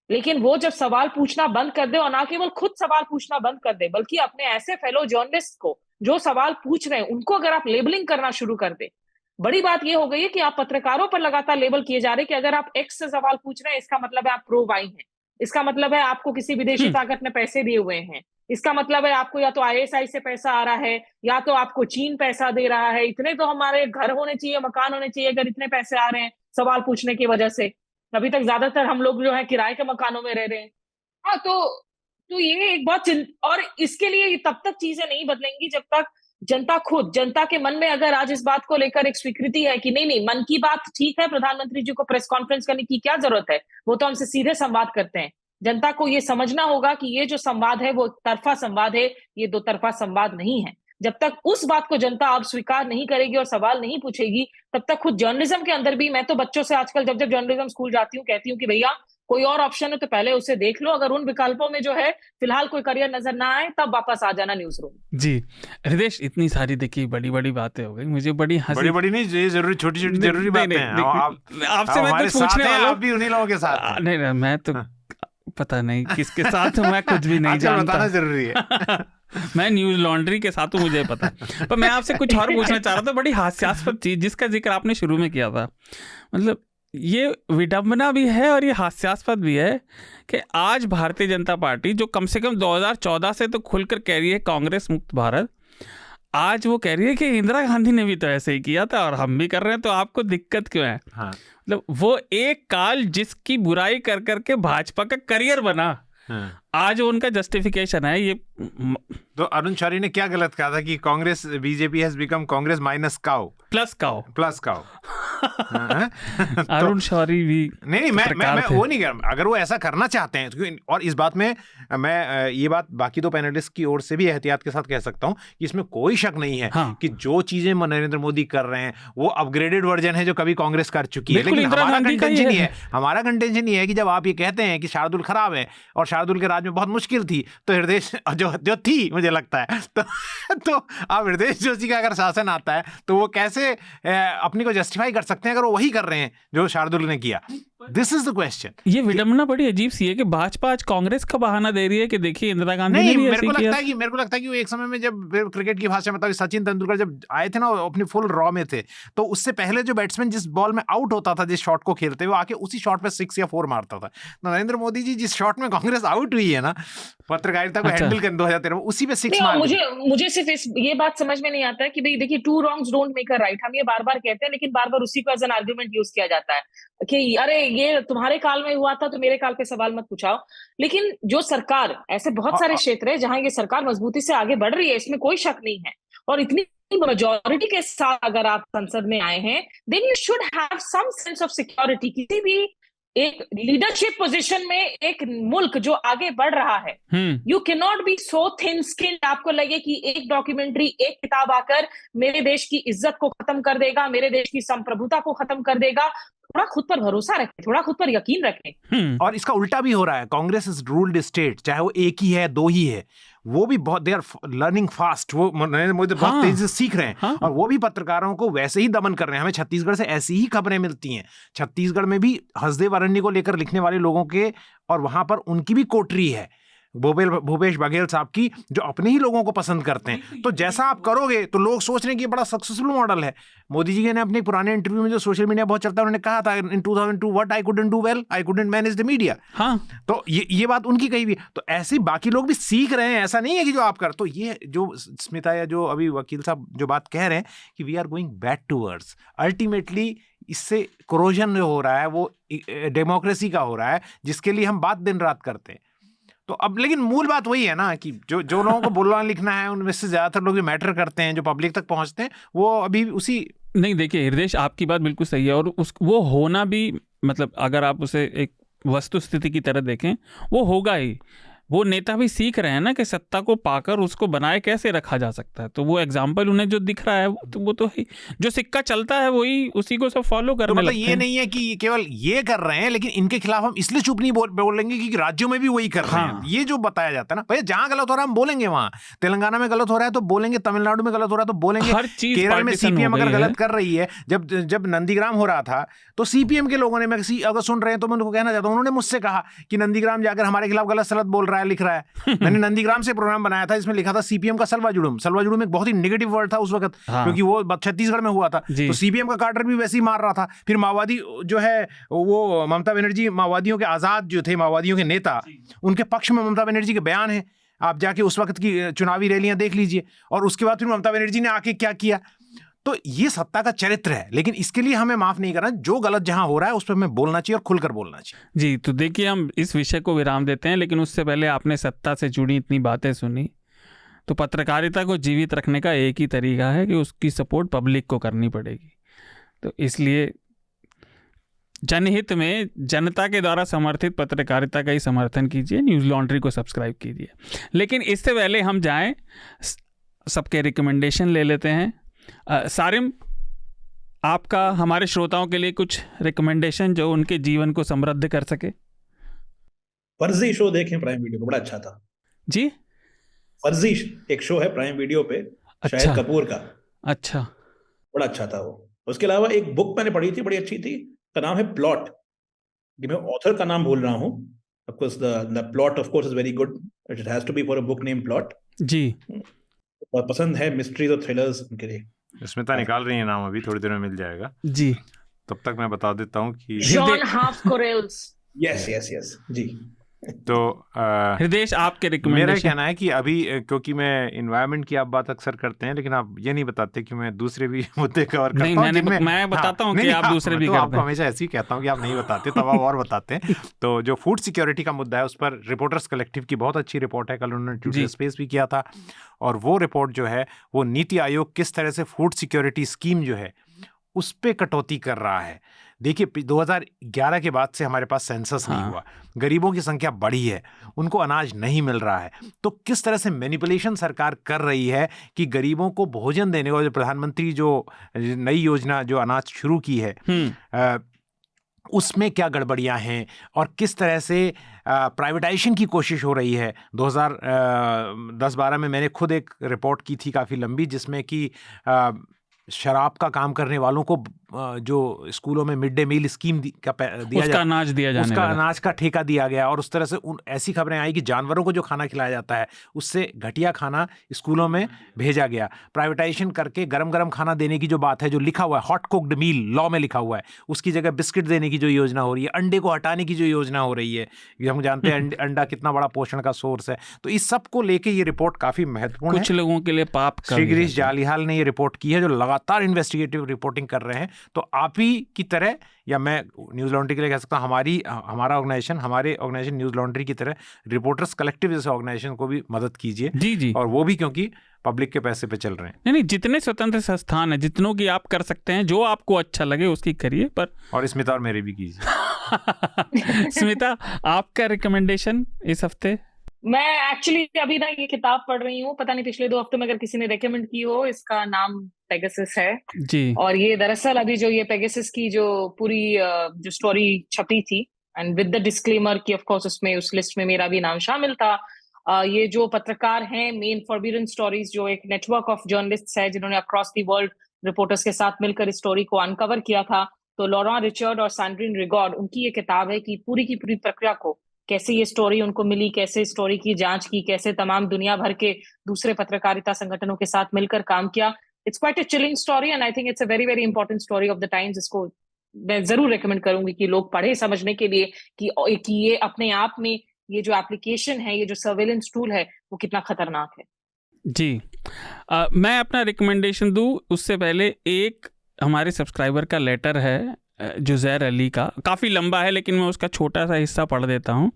लेकिन वो जब सवाल पूछना बंद कर दे, और ना केवल खुद सवाल पूछना बंद कर दे, बल्कि अपने ऐसे फेलो जर्नलिस्ट को जो सवाल पूछ रहे हैं उनको अगर आप लेबलिंग करना शुरू कर दे। बड़ी बात यह हो गई है कि आप पत्रकारों पर लगातार लेबल किए जा रहे हैं कि अगर आप एक्स से सवाल पूछ रहे हैं, इसका मतलब है आप प्रो वाई हैं, इसका मतलब है आपको किसी विदेशी ताकत ने पैसे दिए हुए हैं, इसका मतलब है आपको या तो ISI से पैसा आ रहा है, या तो आपको चीन पैसा दे रहा है, इतने तो हमारे घर होने चाहिए, मकान होने चाहिए अगर इतने पैसे आ रहे हैं सवाल पूछने की वजह से। अभी तक ज्यादातर हम लोग जो है किराए के मकानों में रह रहे हैं। हाँ, तो ये एक बहुत और इसके लिए तब तक चीजें नहीं बदलेंगी जब तक जनता के मन में अगर आज इस बात को लेकर एक स्वीकृति है कि नहीं, मन की बात ठीक है, प्रधानमंत्री जी को प्रेस कॉन्फ्रेंस करने की क्या जरूरत है, वो तो हमसे सीधे संवाद करते हैं। जनता को ये समझना होगा कि ये जो संवाद है वो तरफा संवाद है, ये दो तरफा संवाद नहीं है। जब तक उस बात को जनता अब स्वीकार नहीं करेगी और सवाल नहीं पूछेगी, तब तक खुद जर्नलिज्म के अंदर भी, मैं तो बच्चों से आजकल जब जर्नलिज्म स्कूल जाती हूँ कहती हूँ कि भैया कोई और ऑप्शन है तो पहले उसे देख लो, अगर उन विकल्पों में जो है फिलहाल कोई करियर नजर ना आए तब वापस आ जाना न्यूज रूम। जी हृदय, इतनी सारी देखिए बड़ी बड़ी बातें हो गई, मुझे बड़ी हंसी। बड़ी नहीं, ये जरूरी छोटी छोटी जरूरी बातें हैं। आपसे मैं कुछ पूछने वाला हूं, आप भी उन्हीं लोगों के साथ। नहीं, मैं तो पता नहीं किसके साथ हूं, मैं खुद भी नहीं जानता, बताना जरूरी है। मैं न्यूज लॉन्ड्री के साथ हूँ, मुझे पता है। पर मैं आपसे कुछ और पूछना चाह रहा था, बड़ी हास्यास्पद चीज जिसका जिक्र आपने शुरू में किया था, मतलब ये विडंबना भी है और ये हास्यास्पद भी है कि आज भारतीय जनता पार्टी जो कम से कम 2014 से तो खुलकर कह रही है कांग्रेस मुक्त भारत, आज वो कह रही है कि इंदिरा गांधी ने भी तो ऐसे ही किया था और हम भी कर रहे हैं, तो आपको दिक्कत क्यों है? हाँ। मतलब वो एक काल जिसकी बुराई कर करके भाजपा का करियर बना, आज उनका जस्टिफिकेशन है ये। तो अरुण शौरी ने क्या गलत कहा था कि Congress, BJP has become Congress minus cow plus cow Arun Shourie भी नहीं, मैं वो नहीं कर, अगर वो ऐसा करना चाहते हैं। और इस बात में मैं ये बात बाकी दो पैनलिस्ट की ओर से भी एहतियात के साथ कह सकता हूं कि इसमें कोई शक नहीं है कि जो चीजें नरेंद्र मोदी कर रहे हैं वो अपग्रेडेड वर्जन है जो कभी कांग्रेस कर चुकी है। लेकिन हमारा कंटेंशन ये है कि जब आप ये कहते हैं कि शार्दुल खराब है और शार्दुल के राज में बहुत मुश्किल थी, तो हृदय जो थी, मुझे लगता है तो अब हृदय जोशी का अगर शासन आता है तो वो कैसे अपनी को जस्टिफाई कर सकते हैं अगर वो वही कर रहे हैं जो शार्दुल ने किया? This is the question. ये विडंबना बड़ी अजीब सी है कि भाजपा आज कांग्रेस का बहाना दे रही है कि देखिए इंदिरा गांधी ने भी ऐसे किया। मेरे को लगता है कि वो एक समय में जब क्रिकेट की भाषा में सचिन तेंदुलकर जब आए थे ना, अपनी फुल रॉ में थे, तो उससे पहले जो बैट्समैन जिस बॉल में आउट होता था, जिस शॉट को खेलते हुए आके उसी शॉट पे 6 या 4 मारता था। नरेंद्र मोदी जी जिस शॉट में कांग्रेस आउट हुई है ना, पत्रकारिता को हैंडल कर 2013 उसी पे 6 मार। मुझे सिर्फ ये बात समझ में नहीं आता है कि भाई देखिए, 2 wrongs don't make a right, हम ये बार बार कहते हैं, लेकिन बार बार उसी को एज एन आर्गुमेंट यूज किया जाता है कि अरे ये तुम्हारे काल में हुआ था तो मेरे काल पे सवाल मत पूछाओ। लेकिन जो सरकार, ऐसे बहुत सारे क्षेत्र है जहां ये सरकार मजबूती से आगे बढ़ रही है, इसमें कोई शक नहीं है, और इतनी मेजॉरिटी के साथ अगर आप संसद में आए हैं, then you should have some sense of security. किसी भी एक लीडरशिप पोजीशन में एक मुल्क जो आगे बढ़ रहा है, you can not be so thin skinned, आपको लगे कि एक डॉक्यूमेंट्री, एक किताब आकर मेरे देश की इज्जत को खत्म कर देगा, मेरे देश की संप्रभुता को खत्म कर देगा। थोड़ा खुद पर भरोसा रखें, थोड़ा खुद पर यकीन रखें। और इसका उल्टा भी हो रहा है। कांग्रेस इज रूल्ड स्टेट, चाहे वो एक ही है, 2 ही है, वो भी बहुत, दे आर लर्निंग फास्ट, वो नरेंद्र मोदी बहुत तेजी से सीख रहे हैं, और वो भी पत्रकारों को वैसे ही दमन कर रहे हैं। हमें छत्तीसगढ़ से ऐसी ही खबरें मिलती हैं। छत्तीसगढ़ में भी हसदेव अरण्य को लेकर लिखने वाले लोगों के, और वहां पर उनकी भी कोटरी है, भूपेश बघेल साहब की, जो अपने ही लोगों को पसंद करते हैं। तो जैसा आप करोगे तो लोग सोच रहे हैं कि ये बड़ा सक्सेसफुल मॉडल है। मोदी जी ने अपने पुराने इंटरव्यू में, जो सोशल मीडिया बहुत चलता है, उन्होंने कहा था इन 2002 what I couldn't do well, I couldn't manage the media. तो ये बात उनकी कही भी। तो ऐसे बाकी लोग भी सीख रहे हैं, ऐसा नहीं है कि जो आप कर। तो ये जो स्मिता या जो अभी वकील साहब जो बात कह रहे हैं कि we are going back towards, ultimately इससे कोरोजन जो हो रहा है वो डेमोक्रेसी का हो रहा है, जिसके लिए हम बात दिन रात करते हैं। तो अब लेकिन मूल बात वही है ना कि जो लोगों को बोलना लिखना है, उनमें से ज्यादातर लोग जो मैटर करते हैं, जो पब्लिक तक पहुंचते हैं, वो अभी उसी। नहीं, देखिए हृदय, आपकी बात बिल्कुल सही है, और वो होना भी, मतलब अगर आप उसे एक वस्तु स्थिति की तरह देखें, वो होगा ही। वो नेता भी सीख रहे हैं ना कि सत्ता को पाकर उसको बनाए कैसे रखा जा सकता है। तो वो एग्जाम्पल उन्हें जो दिख रहा है वो तो ही जो सिक्का चलता है वही उसी को सब फॉलो करने तो मतलब लगते ये हैं। नहीं है कि केवल ये कर रहे हैं, लेकिन इनके खिलाफ हम इसलिए चुप नहीं बोलेंगे क्योंकि राज्यों में भी वही कर रहे हैं। ये जो बताया जाता है ना, भैया जहां गलत हो रहा है हम बोलेंगे, वहां तेलंगाना में गलत हो रहा है तो बोलेंगे, तमिलनाडु में गलत हो रहा है तो बोलेंगे, हर चीज केरल में partition सीपीएम हो अगर गई गलत है। कर रही है, जब नंदीग्राम हो रहा था तो सीपीएम के लोगों ने, मैं अगर सुन रहे हैं तो मैं उनको कहना चाहता हूं, उन्होंने मुझसे कहा कि नंदीग्राम जाकर हमारे खिलाफ गलत सलत बोल रहा है, लिख रहा है। मैंने नंदीग्राम से प्रोग्राम बनाया था, इसमें लिखा था सीपीएम का सलवा जुड़ूम एक बहुत ही नेगेटिव वर्ड था उस वक्त, क्योंकि वो छत्तीसगढ़ में हुआ था। तो सीपीएम का कार्टर भी वैसे ही मार रहा था। फिर माओवादी जो है वो ममता बनर्जी, माओवादियों के आजाद जो थे, माओवादियों के नेता, उनके पक्ष में ममता बनर्जी के बयान है, आप जाके उस वक्त की चुनावी रैलियां देख लीजिए। और उसके बाद फिर ममता बनर्जी ने आके क्या किया। तो ये सत्ता का चरित्र है, लेकिन इसके लिए हमें माफ नहीं करना। जो गलत जहां हो रहा है उस पर हमें बोलना चाहिए और खुलकर बोलना चाहिए। जी, तो देखिए हम इस विषय को विराम देते हैं, लेकिन उससे पहले आपने सत्ता से जुड़ी इतनी बातें सुनी, तो पत्रकारिता को जीवित रखने का एक ही तरीका है कि उसकी सपोर्ट पब्लिक को करनी पड़ेगी। तो इसलिए जनहित में जनता के द्वारा समर्थित पत्रकारिता का ही समर्थन कीजिए, न्यूज़ लॉन्ड्री को सब्सक्राइब कीजिए। लेकिन इससे पहले हम जाएं, सबके रिकमेंडेशन ले लेते हैं। सारिम, आपका हमारे श्रोताओं के लिए कुछ रिकमेंडेशन जो उनके जीवन को समृद्ध कर सके। फर्जी शो देखें प्राइम वीडियो पे, बड़ा अच्छा था जी। फर्जी एक शो है प्राइम वीडियो पे, शाहिद कपूर का। अच्छा, बड़ा अच्छा था वो। उसके अलावा एक बुक मैंने पढ़ी थी, बड़ी अच्छी थी, का नाम है प्लॉट। मैं ऑथर का नाम भूल रहा हूँ। Of course the plot of course is very good, it has to be for a book name plot. जी, बहुत पसंद है मिस्ट्रीज और थ्रिलर्स उनके लिए। स्मिता निकाल रही है नाम, अभी थोड़ी देर में मिल जाएगा जी। तब तक मैं बता देता हूँ कि जॉन हाफ कोरेल्स। यस जी। तो हृदय, आपके रिकमेंडेशन? मेरा कहना है कि अभी क्योंकि मैं इन्वायरमेंट की आप बात अक्सर करते हैं, लेकिन आप ये नहीं बताते कि मैं दूसरे भी मुद्दे कवर करता हूं। मैं बताता हूं कि आप दूसरे भी करते हैं। आपको हमेशा ऐसे ही कहता हूं कि आप नहीं बताते, तब आप और बताते हैं। तो जो फूड सिक्योरिटी का मुद्दा है उस पर रिपोर्टर्स कलेक्टिव की बहुत अच्छी रिपोर्ट है, कल उन्होंने ट्विटर स्पेस भी किया था। और वो रिपोर्ट जो है वो नीति आयोग किस तरह से फूड सिक्योरिटी स्कीम जो है उस पे कटौती कर रहा है। देखिए 2011 के बाद से हमारे पास सेंसस नहीं हुआ, गरीबों की संख्या बढ़ी है, उनको अनाज नहीं मिल रहा है। तो किस तरह से मैनिपुलेशन सरकार कर रही है कि गरीबों को भोजन देने का, जो प्रधानमंत्री जो नई योजना जो अनाज शुरू की है उसमें क्या गड़बड़ियां हैं और किस तरह से प्राइवेटाइजेशन की कोशिश हो रही है। 2010-12 में मैंने खुद एक रिपोर्ट की थी काफ़ी लंबी, जिसमें कि शराब का काम करने वालों को जो स्कूलों में मिड डे मील स्कीम दिया उसका अनाज दिया जाने उसका अनाज का ठेका दिया गया। और उस तरह से ऐसी खबरें आई कि जानवरों को जो खाना खिलाया जाता है उससे घटिया खाना स्कूलों में भेजा गया। प्राइवेटाइजेशन करके गरम गरम खाना देने की जो बात है, जो लिखा हुआ है हॉट कुक्ड मील लॉ में लिखा हुआ है, उसकी जगह बिस्किट देने की जो योजना हो रही है, अंडे को हटाने की जो योजना हो रही है, हम जानते हैं अंडा कितना बड़ा पोषण का सोर्स है। तो इस सब को लेके ये रिपोर्ट काफ़ी महत्वपूर्ण है। कुछ लोगों के लिए पाप श्री गिरीश जालिहाल ने ये रिपोर्ट की है, जो लगातार इन्वेस्टिगेटिव रिपोर्टिंग कर रहे हैं। तो आप ही की तरह, या मैं न्यूज़ लॉन्ड्री के लिए कह सकता हूँ, हमारे ऑर्गेनाइजेशन न्यूज़ लॉन्ड्री की तरह रिपोर्टर्स कलेक्टिव जैसे ऑर्गेनाइजेशन को भी मदद कीजिए। जी। और वो भी क्योंकि पब्लिक के पैसे पे चल रहे हैं। नहीं, जितने स्वतंत्र संस्थान है, जितनों की आप कर सकते हैं, जो आपको अच्छा लगे उसकी करिए। पर और स्मिता और मेरे भी कीजिए। स्मिता, आपका रिकमेंडेशन इस हफ्ते? मैं एक्चुअली अभी ना ये किताब पढ़ रही हूँ, पता नहीं पिछले 2 हफ्ते में अगर किसी ने रेकमेंड की हो, इसका नाम पेगासस है जी। और ये दरअसल अभी जो ये पेगासस की जो पूरी जो स्टोरी छपी थी, एंड विद द डिस्क्लेमर कि ऑफ कोर्स उसमें उस लिस्ट में मेरा भी नाम शामिल था। ये जो पत्रकार हैं, मेन फॉरबिडन स्टोरीज, जो एक नेटवर्क ऑफ जर्नलिस्ट्स है जिन्होंने अक्रॉस द वर्ल्ड रिपोर्टर्स के साथ मिलकर इस स्टोरी को अनकवर किया था। तो लॉरेन रिचर्ड और सैंड्रीन रिगॉर्ड, उनकी ये किताब है कि पूरी की पूरी प्रक्रिया को, कैसे ये स्टोरी उनको मिली, कैसे स्टोरी की जांच की, कैसे तमाम दुनिया भर के दूसरे पत्रकारिता संगठनों के साथ मिलकर काम किया। It's quite a chilling story and I think it's a very very important story of the times. इसको मैं जरूर रेकमेंड करूंगी कि लोग पढ़े, समझने के लिए कि ये अपने आप में ये जो एप्लीकेशन है, ये जो सर्वेलेंस टूल है, वो कितना खतरनाक है। जी, मैं अपना रिकमेंडेशन दूं उससे पहले एक हमारे सब्सक्राइबर का लेटर है जुजैर अली का, काफ़ी लंबा है लेकिन मैं उसका छोटा सा हिस्सा पढ़ देता हूँ।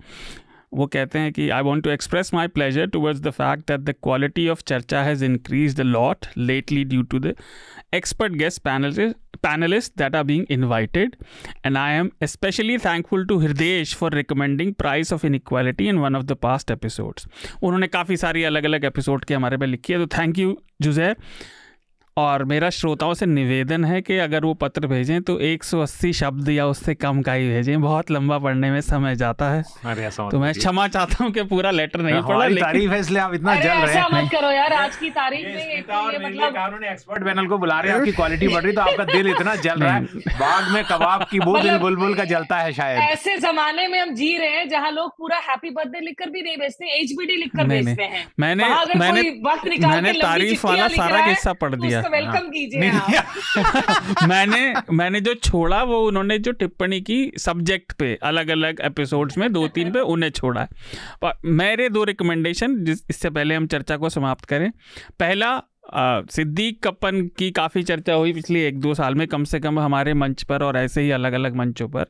वो कहते हैं कि I want to express my pleasure towards the fact that the quality of charcha has increased a lot lately due to the expert guest panelists that are being invited, and I am especially thankful to Hridesh for recommending Price of Inequality in one of the past episodes. उन्होंने काफ़ी सारी अलग अलग एपिसोड के हमारे पे लिखी है, तो थैंक यू जुज़ैर। और मेरा श्रोताओं से निवेदन है कि अगर वो पत्र भेजें तो 180 शब्द या उससे कम का ही भेजें, बहुत लंबा पढ़ने में समय जाता है। तो मैं क्षमा चाहता हूँ कि पूरा लेटर नहीं पढ़ा, लेकिन तारीफ है इसलिए आप इतना जल रहे हैं। मत करो यार, आज की तारीख में मतलब कानूनी एक्सपर्ट पैनल को बुला रहे हैं, आपकी क्वालिटी बढ़ रही, तो आपका दिल इतना जल रहा है, बाग में कबाब की बू दिल बुलबुल का जलता है शायद। ऐसे जमाने में हम जी रहे हैं जहाँ लोग पूरा हैप्पी बर्थडे लिखकर भी नहीं भेजते, HBD लिखकर भेजते हैं। मैंने तारीफ वाला सारा किस्सा पढ़ दिया। वेलकम कीजिए। मैंने जो छोड़ा वो उन्होंने जो टिप्पणी की सब्जेक्ट पे अलग अलग एपिसोड्स में 2-3 पे उन्हें छोड़ा है। पर मेरे 2 रिकमेंडेशन इससे पहले हम चर्चा को समाप्त करें। पहला, सिद्दीक कप्पन की काफ़ी चर्चा हुई पिछले 1-2 साल में, कम से कम हमारे मंच पर और ऐसे ही अलग अलग मंचों पर,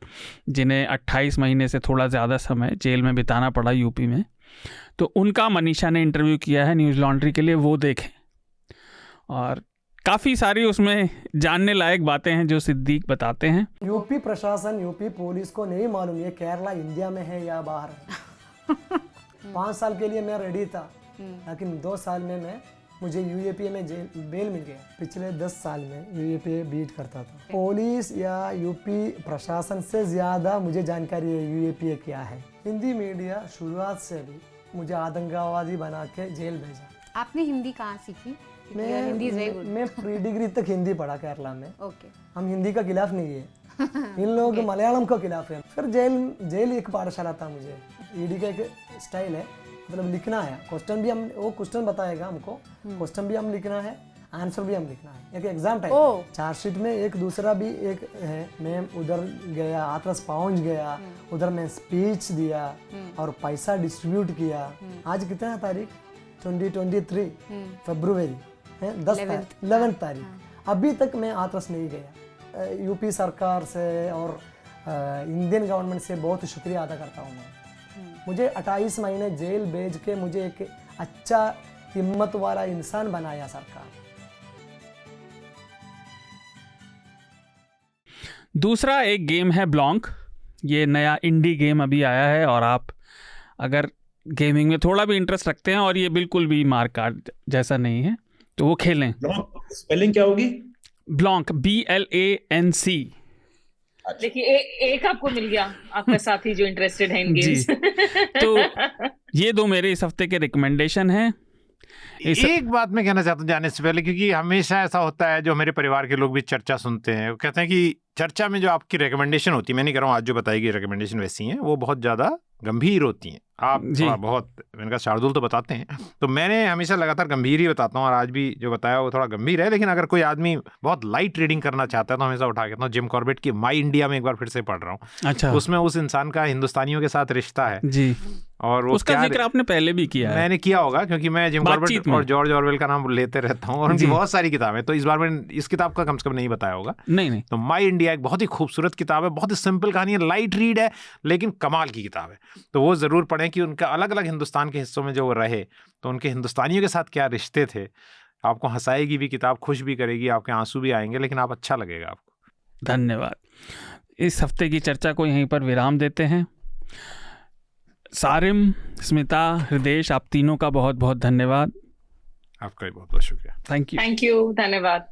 जिन्हें 28 महीने से थोड़ा ज़्यादा समय जेल में बिताना पड़ा यूपी में। तो उनका मनीषा ने इंटरव्यू किया है न्यूज़ लॉन्ड्री के लिए, वो देखें। और काफ़ी सारी उसमें जानने लायक बातें हैं जो सिद्दीक बताते हैं। यूपी प्रशासन, यूपी पुलिस को नहीं मालूम ये केरला इंडिया में है या बाहर है। 5 साल के लिए मैं रेडी था, लेकिन 2 साल में मुझे यूएपीए में बेल मिल गया। पिछले 10 साल में यूएपीए बीट करता था। पुलिस या यूपी प्रशासन से ज़्यादा मुझे जानकारी है यूएपीए क्या है। हिंदी मीडिया शुरुआत से भी मुझे आतंकवादी बना के जेल भेजा। आपने हिंदी कहाँ सीखी? मैं प्री डिग्री तक हिंदी पढ़ा केरला में। ओके। हम हिंदी का खिलाफ नहीं है, इन लोग मलयालम का खिलाफ है। फिर जेल एक पाठशाला था मुझे। ईडी का एक स्टाइल है, मतलब लिखना है, क्वेश्चन भी हम, वो क्वेश्चन बताएगा हमको, क्वेश्चन भी हम लिखना है, आंसर भी हम लिखना है। एक एग्जाम टाइप, चार्जशीट में एक दूसरा भी एक है। मैं उधर गया, हाथरस पहुंच गया, उधर मैं स्पीच दिया और पैसा डिस्ट्रीब्यूट किया। आज कितना तारीख? 2023 फरवरी है, 11 तारीख। अभी तक मैं हाथरस नहीं गया। यूपी सरकार से और इंडियन गवर्नमेंट से बहुत शुक्रिया अदा करता हूँ मैं। मुझे 28 महीने जेल भेज के मुझे एक अच्छा हिम्मत वाला इंसान बनाया सरकार। दूसरा एक गेम है ब्लॉन्क। ये नया इंडी गेम अभी आया है, और आप अगर गेमिंग में थोड़ा भी इंटरेस्ट रखते हैं, और ये बिल्कुल भी मार कार्ड जैसा नहीं है, तो वो खेलें। स्पेलिंग क्या होगी? ब्लॉन्क, BLANC। देखिए एक आपको मिल गया, आपका साथी जो इंटरेस्टेड है इन गेम्स। तो ये 2 मेरे इस हफ्ते के रिकमेंडेशन हैं। एक बात मैं कहना चाहता हूँ जाने से पहले, क्योंकि हमेशा ऐसा होता है, जो मेरे परिवार के लोग भी चर्चा सुनते हैं, वो कहते हैं कि चर्चा में जो आपकी रिकमेंडेशन होती है, मैं नहीं कह रहा हूँ आज जो बताएगी रिकमेंडेशन वैसी हैं, वो बहुत ज़्यादा गंभीर होती हैं। आप थोड़ा बहुत, मैंने कहा शार्दुल तो बताते हैं, तो मैंने हमेशा लगातार गंभीर ही बताता हूँ, और आज भी जो बताया वो थोड़ा गंभीर है। लेकिन अगर कोई आदमी बहुत लाइट रीडिंग करना चाहता है तो हमेशा उठा कहता हूँ जिम कॉर्बेट की माई इंडिया में एक बार फिर से पढ़ रहा हूँ। अच्छा। उसमें उस इंसान का हिंदुस्तानियों के साथ रिश्ता है जी, और वो उसका जिक्र आपने पहले भी किया है। मैंने किया होगा, क्योंकि मैं जिम कॉर्बेट और जॉर्ज ऑरवेल का नाम लेते रहता हूँ, और उनकी बहुत सारी किताबें, तो इस बार मैंने इस किताब का कम से कम नहीं बताया होगा। नहीं। तो माई इंडिया एक बहुत ही खूबसूरत किताब है, बहुत ही सिंपल कहानी है, लाइट रीड है, लेकिन कमाल की किताब है। तो वो ज़रूर पढ़ें कि उनका अलग अलग हिंदुस्तान के हिस्सों में जो वो रहे, तो उनके हिंदुस्तानियों के साथ क्या रिश्ते थे। आपको हंसाएगी भी किताब, खुश भी करेगी, आपके आंसू भी आएंगे, लेकिन आप अच्छा लगेगा आपको। धन्यवाद। इस हफ्ते की चर्चा को यहीं पर विराम देते हैं। सारिम, स्मिता, हृदेश, आप तीनों का बहुत बहुत धन्यवाद। आपका भी बहुत बहुत शुक्रिया। Thank you. धन्यवाद।